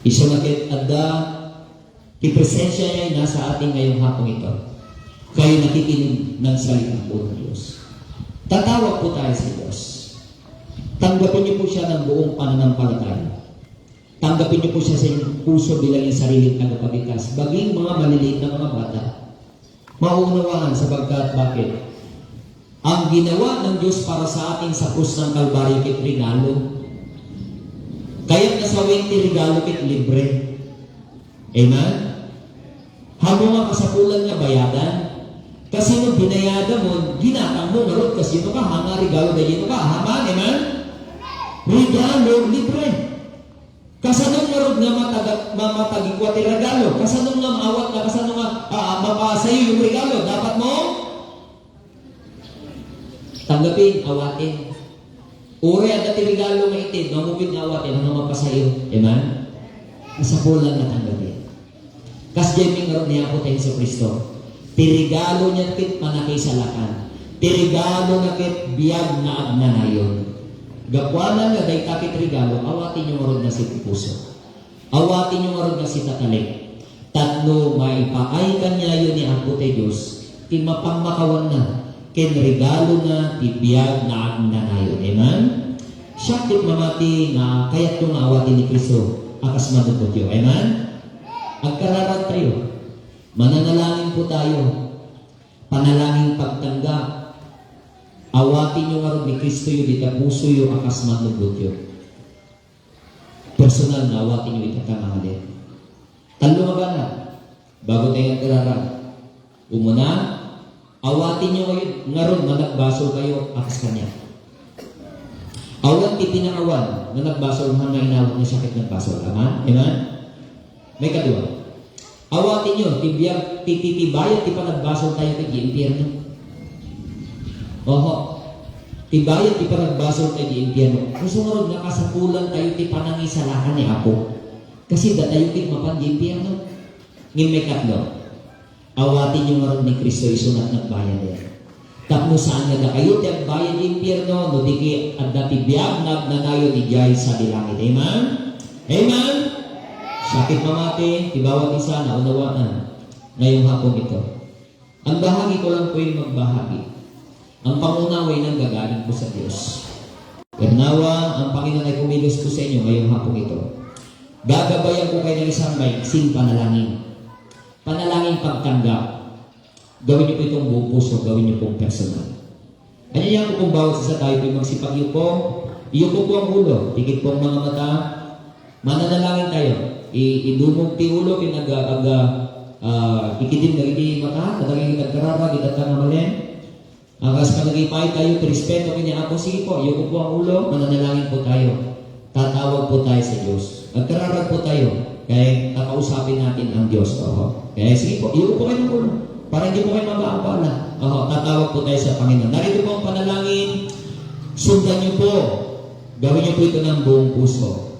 Isunakit adda, ipresensya niya nasa ating ngayong hapong ito. Kayo nakikinig ng salita po ng Diyos. Tatawag po tayo sa Diyos. Tanggapin niyo po siya ng buong pananampalataya. Tanggapin niyo po siya sa inyong puso bilang yung sariling tagapagligtas. Baging mga maliliit na mga bata, mauunawaan sapagkat bakit? Ang ginawa ng Diyos para sa atin sa krus ng Kalbaryo kit regalo. Kaya't nasawin ti regalo kit libre. Amen? Habang nga kasapulan nga bayadan, kasi nung binayada mo, ginatang mo, narod kasi ito ka, hanga regalo na ito ka, haman, amen? Regalo, libre. Kasanong narod nga matagikwa ti regalo, kasanong nga maawat na, kasanong nga mapasayo yung regalo, dapat mo tanggapin, awatin. Uri at ti regalo nga itin, mamubin awatin, hanggang mapasayo, amen? Kasapulan na tanggapin. Kas jeming narod niya po tayo sa Kristo. Tirigalo niya kit manakay sa lakan. Tirigalo na kit biyag na agnanayon. Gapwanan nga day kapit regalo, awatin yung marod na si puso. Awatin yung marod na si tatalik. Tatlo, maipaay kanya yun ni Apo te Diyos, ti mapangmakawan na, ken regalo na, ti biyag na agnanayon. Amen? Siya kit mamati nga, kaya't yung awatin ni Kristo, akas madukot yun. Amen? Agkararag tayo. Mananalangin po tayo. Panalangin pagtanggap. Awatin yung araw ni Kristo yung dita puso yung akas manubot yun. Personal na awatin yung itatangahalin. Talo magana. Bago tayo agkararag. Umuna, awatin yung ngaron managbasol kayo akas kanya. Awan ti pinangawan na nagbasol man na inawag na sakit ng basol. Amen? Amen? May kadua. Awatin nyo, titibayan, ti pa nagbasol tayo kay impyerno. Oho. Tibayan, ti pa nagbasol tayo kay impyerno. Kung sumunod na kasapulan tayo, ti panangisalakan ni Apo. Kasi tayo ti mapan di impyerno. Ngin may katlo. Awatin nyo ngayon ni Kristo isunat nagbayan niya. Tapno saan nga kayo, ti agbayan di impyerno, no di ki at dati biyag nagnanayo ni Diyay sa dilangit. Amen? Amen? Sakit mamati, ibawat isa na unawaan ngayong hapon ito. Ang bahagi ko lang po yung magbahagi. Ang pangunaway ng gagaling po sa Diyos. Nawa, ang Panginoon ay kumilos po sa inyo ngayong hapon ito. Gagabayan ko kayo ng isang maiksing panalangin. Panalangin pagtanggap. Gawin niyo po itong buong puso, gawin niyo pong personal. Anyayahan ko pong bawat isa tayo po yung magsipag-yuko. Iyuko po ang ulo, tigit po ang mga mata. Mananalangin tayo. Idumog ti ulo ikidim na iti mata kadaging nagkararag itatang amalin akas kalagipay tayo respeto kini ako sige po yuko po ang ulo mananalangin po tayo tatawag po tayo sa Diyos nagkararag po tayo kaya kakausapin natin ang Diyos kaya sige po yuko po kayo ng ulo para hindi po kayo mag-aabala tatawag po tayo sa Panginoon narito po ang panalangin sundan niyo po gawin niyo po ito ng buong puso.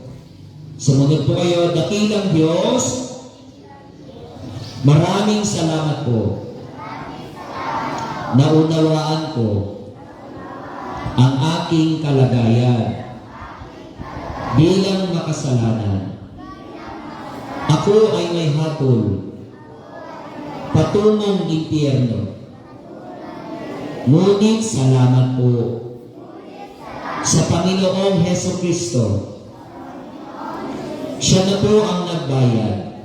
Sumunod po kayo, dakilang Diyos, maraming salamat po. Naunawaan ko ang aking kalagayan bilang makasalanan. Ako ay may hatol patungong impyerno. Ngunit salamat po sa Panginoong Hesus Kristo. Siya na po ang nagbayad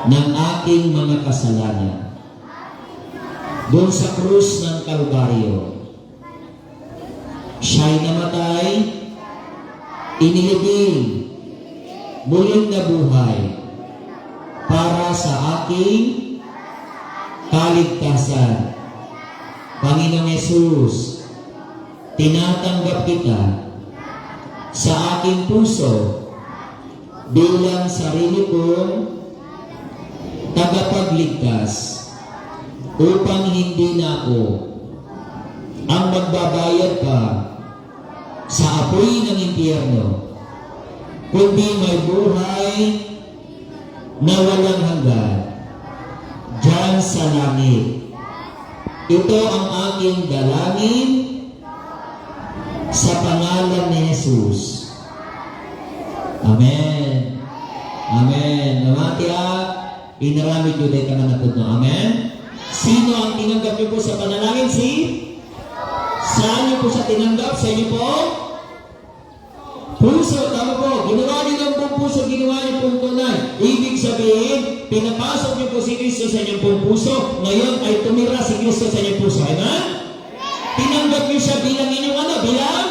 ng aking mga kasalanan. Doon sa krus ng Kalbaryo, siya'y namatay, inilibing, muling nabuhay, para sa aking kaligtasan. Panginoong Yesus, tinatanggap kita sa aking puso bilang sarili kong tagapagligtas upang hindi na ako ang magbabayad pa sa apoy ng impyerno, kundi may buhay na walang hanggan diyan sa langit. Ito ang aking dalangin sa pangalan ni Jesus. Amen. Amen. Namatiya, inaramid yun ay kananapod no. Amen. Sino ang tinanggap niyo po sa panalangin? Saan niyo po sa tinanggap? Sa inyo po? Puso, tama po. Ginawa niyo ng buong puso, ginawa niyo pong tunay. Ibig sabihin, pinapasok niyo po si Kristo sa inyong buong puso. Ngayon ay tumira si Kristo sa inyong puso. Amen? Tinanggap niyo siya bilang inyong ano? Bilang?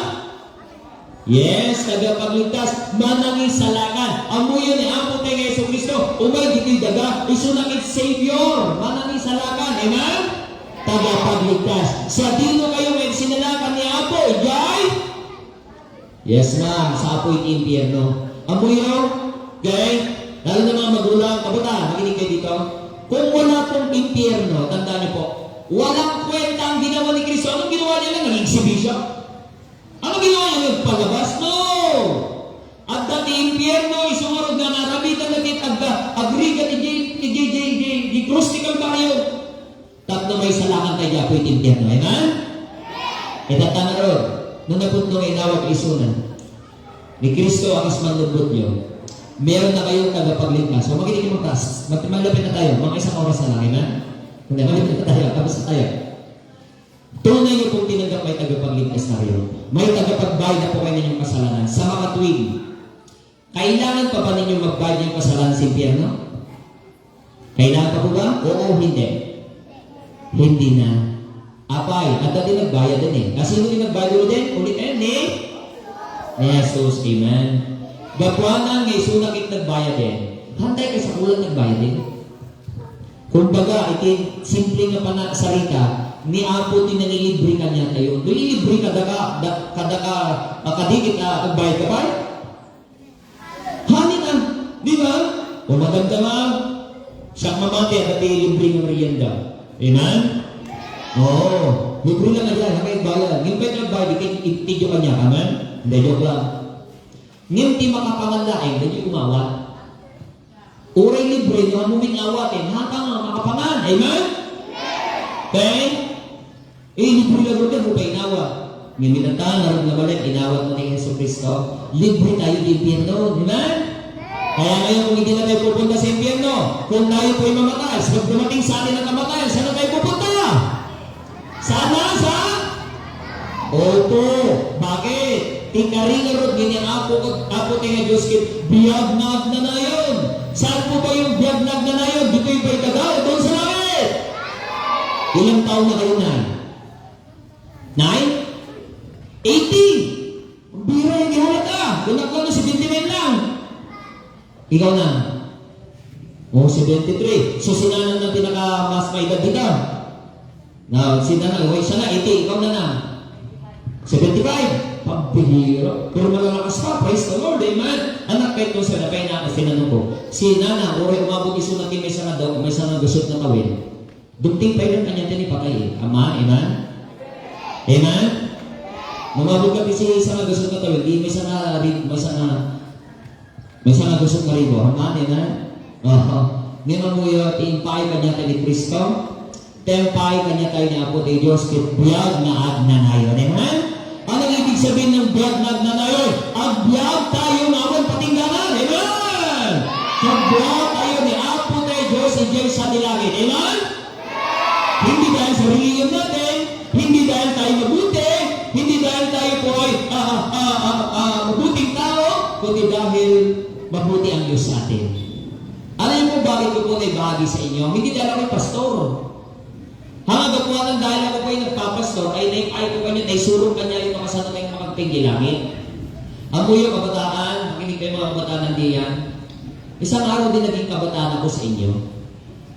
Yes, tagapagligtas, mananging salakan. Amo yun eh, ang puti ng Yesu Kristo. Umay dito'y daga, isunangit Savior. Mananging salakan. Amen? Tagapagligtas. Sa dino kayo may sinalakan ni Apo, Ijay? Yes, ma'am. Sa apoy ng impyerno. Amo yun? Okay? Lalo na mga magulang, kabuta, makinig kayo dito. Kung wala pong impyerno, tandaan niyo po, walang kwenta ang ginawa ni Kristo. Anong ginawa niya lang? Nag-exhibition? Anong ginawa niya? Nagpalabas? No! At dati impyerno, isungarod na narabitan na agriga ni Cruz ni Calvario. Tatlo may salakan tayo apoy ng impyerno. Amen? Itata na ron. Nung naputno ng inawag isunan ni Kristo ang ismanlubot niyo, meron na kayong tagapagligtas. So makinig mo tas, malapit na tayo, mga isang oras na lang, amen? Hindi, malapit na tayo, tapos na tayo. Tunay niyo kung tinanggap may tagapagligtas na rin. May tagapagbayad na po kayo ninyong kasalanan. Sa mga tuwing, kailangan pa ba ninyong magbayad ng kasalanan sa impyerno? Kailangan pa po ba? Oo, hindi. Hindi na. Apay, at dati nagbayad din eh. Kasi hindi nagbayad din, ulit ni Jesus, amen. Gapwanan ngay sunakit nagbayad din. Hantay kayo sa kulang nagbayad din. Kumbaga, iti simple nga panasarita, ni Apo din nanilibre ka niya tayo. Nililibre ka kadikit na nagbayad ka ba? Hanin na, di ba? O madamdamang, siyang mamati at nililibre ng merienda. Amen? Oo. Libre lang na yan, hanggang bayad. Ngayon kayo nagbayad, itidyo ka niya, amen? Hindi, joke lang. Ngayon di makapanganlain, hindi umawat. Uray libre, nyo amuming awatin, hatang makapangan, amen? Okay? Libre lang rin, mo pa inawat. Ngayon minantahan, naroon na balik, inawat mo ni Yesu Cristo. Libre tayo di impyerno, amen? Kaya ngayon kung hindi na tayo pupunta sa impyerno, kung tayo po'y mamatay, pag dumating sa atin ang kamatayan, saan na tayo pupunta? Sana sa? Opo. Bakit? Ikaringarod ganyan Apo tinga Diyos kit biyagnag na na yun. Saan po ba yung biyagnag na na yun? Dito yung baitagaw. Doon sa langit. Ilang taon na kayo na? 9? 80? Ang bira yung gihalat ka. Kung ako na 79 lang. Ikaw na? O 73. So sinanan ng pinaka-mas may edad dito. Now, sinanan. Huwag siya na 80. Ikaw na. 75. Pambihira. Pero malalakas ka, praise the Lord, amen. Anak kayo sa napay na sinanong ko. Si Nana, oray umabot iso natin may sana daw, may sana gusot na kawin. Dugting pa yun kanya din ipatay. Ama, amen? Amen? Umabot ka si sana gusot na kawin, di may sana gusot na ribo. Ama, amen? Ngayon mo yung timpay kanya tayo ni Kristo, tempay kanya tayo ni Apo tayo Diyos, kitbiyag na agnanayon, amen? Anong ibig sabihin ng biyag nagnanayon? Ang biyag tayo naman patingganan. Amen! Ang biyag tayo ni Apo tayo Diyos enjoy sa dilangit. Amen? Hindi dahil sa religion natin, hindi dahil tayo mabuti, hindi dahil tayo po ay mabuting tao, kundi dahil mabuti ang Diyos sa atin. Alam mo kung bakit ko po naibahagi sa inyo? Hindi dahil ako'y pastor. Hanggang gapuan dahil ako po yung nagpapastor, ay naipay ko kanya, naisurong kanya yung mga sanatay ng mga pinggilangit. Ang buyo kabataan, makinig kayo mga kabataan nandiyan. Isang araw din naging kabataan ako sa inyo.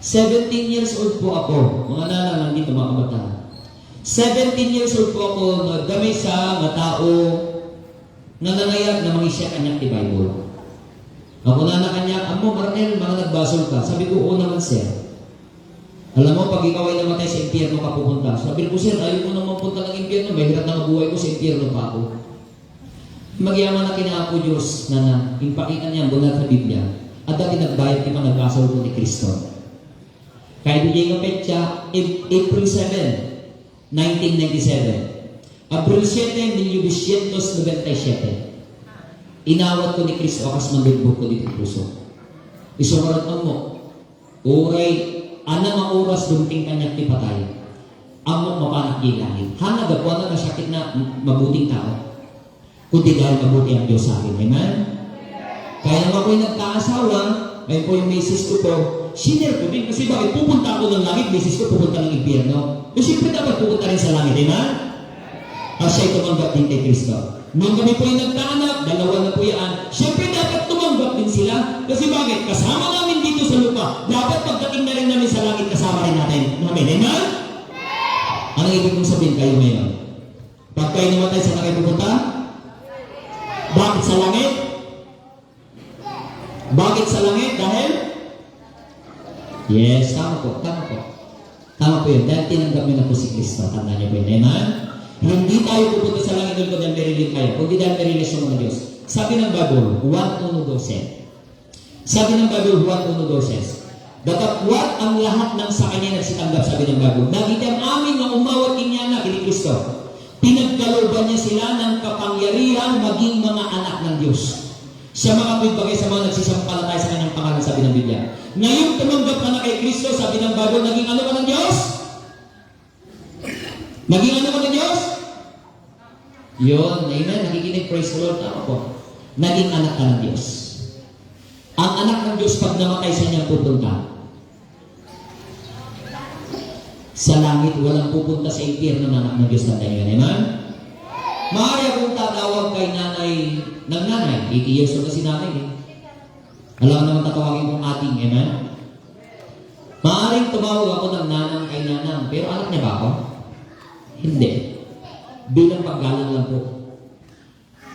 17 years old po ako. Mga nanang dito mga kabataan. 17 years old po ako, nagdamay sa mga tao na nanayag na mangisya kanyang ti Bible. Ako na kanya, amo Marnel, mga nagbasol ka. Sabi ko, oo naman sir. Alam mo, pag ikaw ay namatay sa impyerno ka pupunta. Sabi ko, sir, ayaw ko naman punta ng impyerno. May hirap na mabuhay ko sa impyerno pa ako. Magyaman na kinaapo Diyos na impakita niya bunad sa Biblia. At dati nagbayad di pa nagbasol ko ni Kristo. Kaya di Jacob Petya, April 7, 1997. Abril 7, 1997. Inawat ko ni Kristo akas manlubog ko dito puso. Isumarat mo, uray, anang ang oras dunting kanya ti patay. Amok mapanak di langit. Hanga gapuan na nasyakit na mabuting tao. Kundi dahil mabuti ang Diyos sa akin. Amen? Kaya naman ako'y nagkaasawa, ngayon po yung misis ko po, sinare ko din kasi bakit pupunta ako ng langit, misis ko pupunta ng impyerno. So siyempre dapat pupunta rin sa langit. Amen? Siya'y tumanggap din kay Kristo. Nung kami po yung nagkaanak, dalawa na po yan, siyempre dapat tumanggap din sila. Kasi bakit? Kasama namin dito sa lupa. Dapat pagdating na rin namin sa langit, kasama rin natin. Amen? Amen? Anong ibig kong sabihin kayo ngayon? Pag kayo namatay, saan na kayo pupunta? Bakit sa langit? Bakit sa langit? Dahil? Yes, tama po. Tama po. Tama po yun. Dahil tinanggap nyo na po si Kristo. Tanda niyo po yun. Amen? Hindi tayo pupunta sa langit doon dahil merilin kayo. Kundi dahil merilin sa mga Diyos. Sabi ng Bible, 1:12. Sabi ng Bible, 1:12. Datapwat ang lahat ng sa kanya nagsitanggap, sabi ng Bible. Nagitang amin na umawat niya na kini Kristo. Pinagkalooban niya sila ng kapangyarihan maging mga anak ng Diyos. Siya makapagpagay sa mga nagsisampalatay sa kanyang pangalan, sabi ng Biblia. Ngayon tumanggap ka na kay Kristo, sabi ng Bible, naging ano ka ng Diyos? Naging ano ka ng Diyos? Yun, amen. Nakikinig, praise the Lord. Tama po. Naging anak ka ng Diyos. Ang anak ng Diyos pag namatay sa niya pupunta. Sa langit, walang pupunta sa impyerno ng anak ng Diyos na tayo. Amen? Maaari akong tatawag kay nanay ng nanay. 80 years old na si nanay. Alam naman tatawagin kong ating. Amen? Maaaring tumawag ako ng nanang kay nanang. Pero anak niya ba ako? Hindi. Bilang paggalang lang po.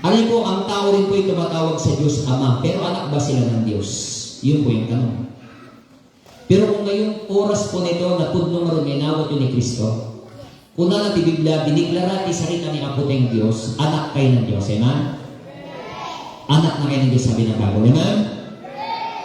Alam po, ang tao rin po ay tumatawag sa Diyos Ama. Pero anak ba sila ng Diyos? Yun po yung tanong. Pero kung ngayong oras po nito na pudnong maroon inawat yun ni Kristo, una na ti Biblia, diniklara ti sarita ni Apo tayong Diyos, anak kayo ng Diyos. Amen? Anak na kayo ng Diyos, sabi ng Bible. Amen?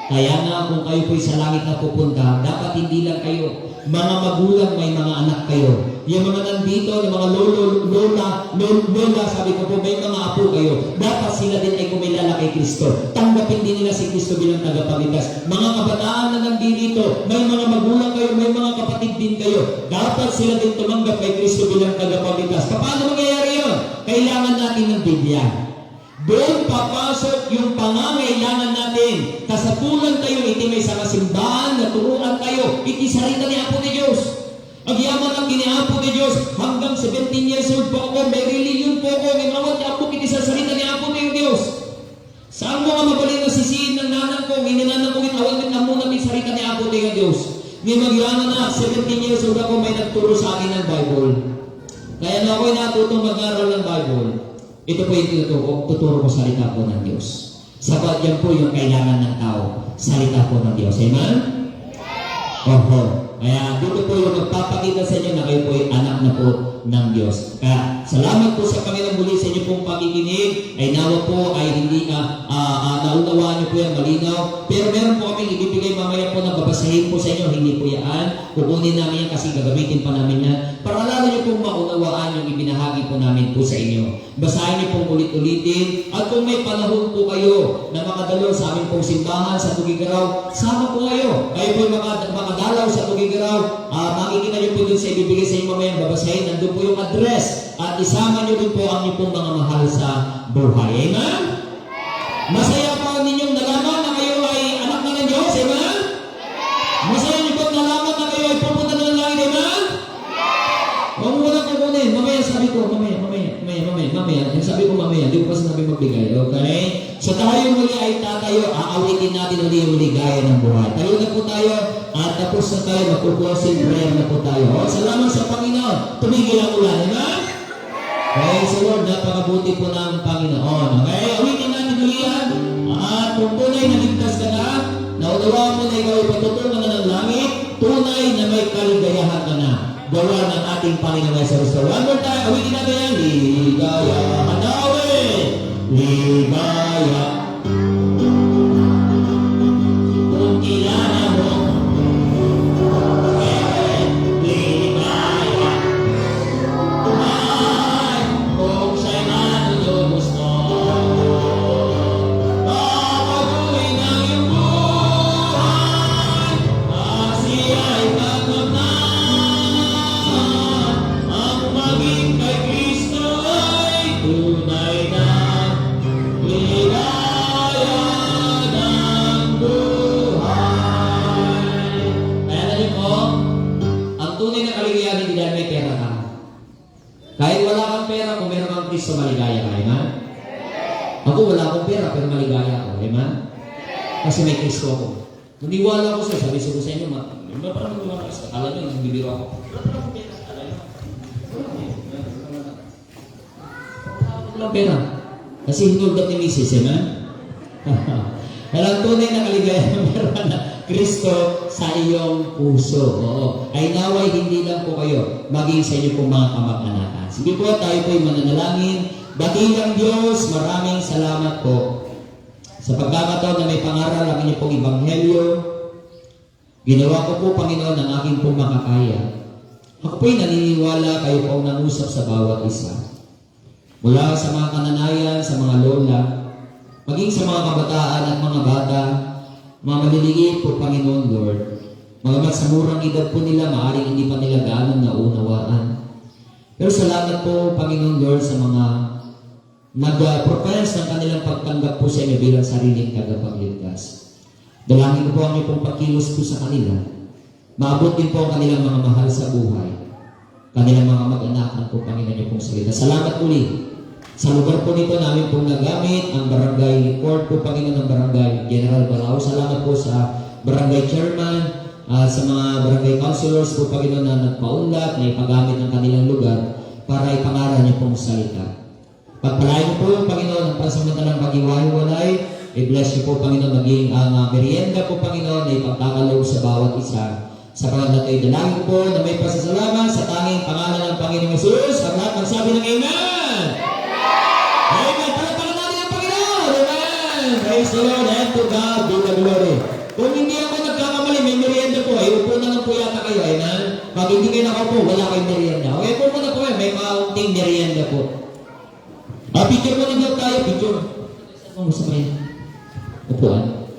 Kaya nga kung kayo po'y sa langit na pupunta, dapat hindi lang kayo, mga magulang may mga anak kayo. Yung mga nandito, yung mga lola, sabi ko po, may mga apo kayo. Dapat sila din ay kumilala kay Kristo. Tanggapin din nila si Kristo bilang tagapagligtas. Mga kabataan na nandito, may mga magulang kayo, may mga kapatid din kayo. Dapat sila din tumanggap kay Kristo bilang tagapagligtas. Paano mangyayari yun? Kailangan natin ng Biblia. Doon papasok yung pangangailangan natin. Kasapulan tayo, iti may sa kasimbahan, naturuan tayo, iti sarita ni Apo ni Diyos. Agyaman ang giniapo ni Diyos, hanggang 17 years old po ako, may religion po ako, may mawat ni Apo, iti sa sarita ni Apo ni Diyos. Saan mo ka magaling na sisihin ng nanang ko, ininanang ko, itawag din na muna may sarita ni Apo ni Diyos. Ngayon magyaman na, 17 years old ako, may nagturo sa akin ng Bible. Kaya na ako'y natutong mag-aral ng Bible. Ito po yung tuturo ko salita po ng Diyos. Sabat yan po yung kailangan ng tao. Salita po ng Diyos. Amen? Oho. Kaya dito po yung magpapakita sa inyo na kayo po yung anak na po ng Diyos. Kaya salamat po sa Panginoon muli sa inyo pong pakikinig. Ay nawa po ay hindi naunawaan niyo po yung malinaw. Pero meron po kami ibibigay mamaya po na babasahin po sa inyo. Hindi po yan. Kukunin namin yan kasi gagamitin pa namin yan. Para lalo niyo pong maunawaan yung ibinahagi po namin po sa inyo. Basahin niyo pong ulit-ulitin. At kung may panahon po kayo na makadalo sa aming pong simbahan sa Tugigaraw, sama po kayo. Kayo po makadalaw sa Tugigaraw. Makikita niyo po dun sa ibibigay sa inyo mamaya. Babasahin. Nandun po yung address. At isama niyo din po ang inyong pong mga mahal sa buhay. Amen? Masaya po ninyong nalaman na kayo ay anak na ng Diyos. Amen? sabi ko, mamaya. Yung sabi ko mamaya, di ko pa sinabi magbigay. Okay? So tayo muli ay tatayo, aawitin natin uli yung ligaya ng buhay. Tayo na po tayo, at tapos na tayo, magpo-closing prayer na po tayo. O, salamat sa Panginoon. Tumigil ang ulan, amen? Okay, so Lord, napakabuti po ng Panginoon. Okay, awitin natin uli yan. At kung tunay na ligtas ka na, naunawaan mo na ikaw ay patutungan na ng langit, tunay na may kaligayahan ka na. Gawa ng ating Panginoon sa Kristo. One more time, awitin natin yan. Ligaya, hanawin! Ligaya. Kung kilala mo, ligaya. Ay, kung siya'y manunubos mo, babaguhin ang iyong buhay, at siya'y pagmamahal. Ang maging kay Kristo ay tunay na ligaya ng buhay. Kaya na rin po, ang tunay na kaligayahan hindi dahil may pera ka. Kahit wala kang pera, kung meron kang Kristo, maligaya ka. Amen? Ako wala akong pera, pero maligaya ako. Amen? Kasi may Kristo ako. Naniwala ko sa'yo, sabi ko sa inyo, parang wala ka. Akala nyo, nagbibiro ako. Wala akong pera. Wala pera. Kasi hinulgat ni Mrs. Amen? Walang tunay na kaligayahan meron na Kristo sa iyong puso. Oo. Ay naway hindi lang po kayo, maging sa inyo pong mga kamag-anakan. Sige po, tayo po'y mananalangin. Dakilang Diyos, maraming salamat po sa pagkakataon na may pangaral ang inyong pong Ebanghelyo. Ginawa ko po, Panginoon, ang aking pong makakaya. Ako po'y naniniwala kayo pong nangusap sa bawat isa. Mula sa mga kananayan, sa mga lola, maging sa mga kabataan at mga bata, mga maliliit po, Panginoon Lord. Magamat sa murang edad po nila, maaaring hindi pa nila ganong naunawaan. Pero salamat po, Panginoon Lord, sa mga nag-profess ng kanilang pagtanggap po sa inyo bilang sariling tagapagligtas. Dalangin ko po ang inyong pagkilos po sa kanila. Maabot din po ang kanilang mga mahal sa buhay. Kanilang mga mag-anak po, Panginoon niyo pong salita. Salamat uli. Sa lugar po nito namin pong nagamit ang barangay court po, Panginoon, ng barangay General Balao. Salamat po sa barangay chairman, sa mga barangay councilors po, Panginoon, na nagpaunlad, na ipagamit ng kanilang lugar para ipangaral niyo pong salita. Pagpalain niyo po, Panginoon, ang pansamantalang pag-iwahiwalay. I-bless niyo po, Panginoon, maging ang merienda po, Panginoon, na ipagkakaloob sa bawat isa. Sa pangalan ito'y dalangin po na may pasasalamat sa tanging pangalan ng Panginoong Hesus. Ang lahat magsabi ng Amen! Amen! Palagpakan natin ang Panginoon! Amen! Praise the Lord and to God be the glory. Kung hindi ako nagkakamali, may merienda po. Ay, upo na lang po yata kayo. Amen? Pag hindi kayo nakaupo, wala kayong merienda. Okay, upo na po kayo. May kaunting merienda po. Picture mo nito tayo. Picture. Saan mo sa kayo? Upuan.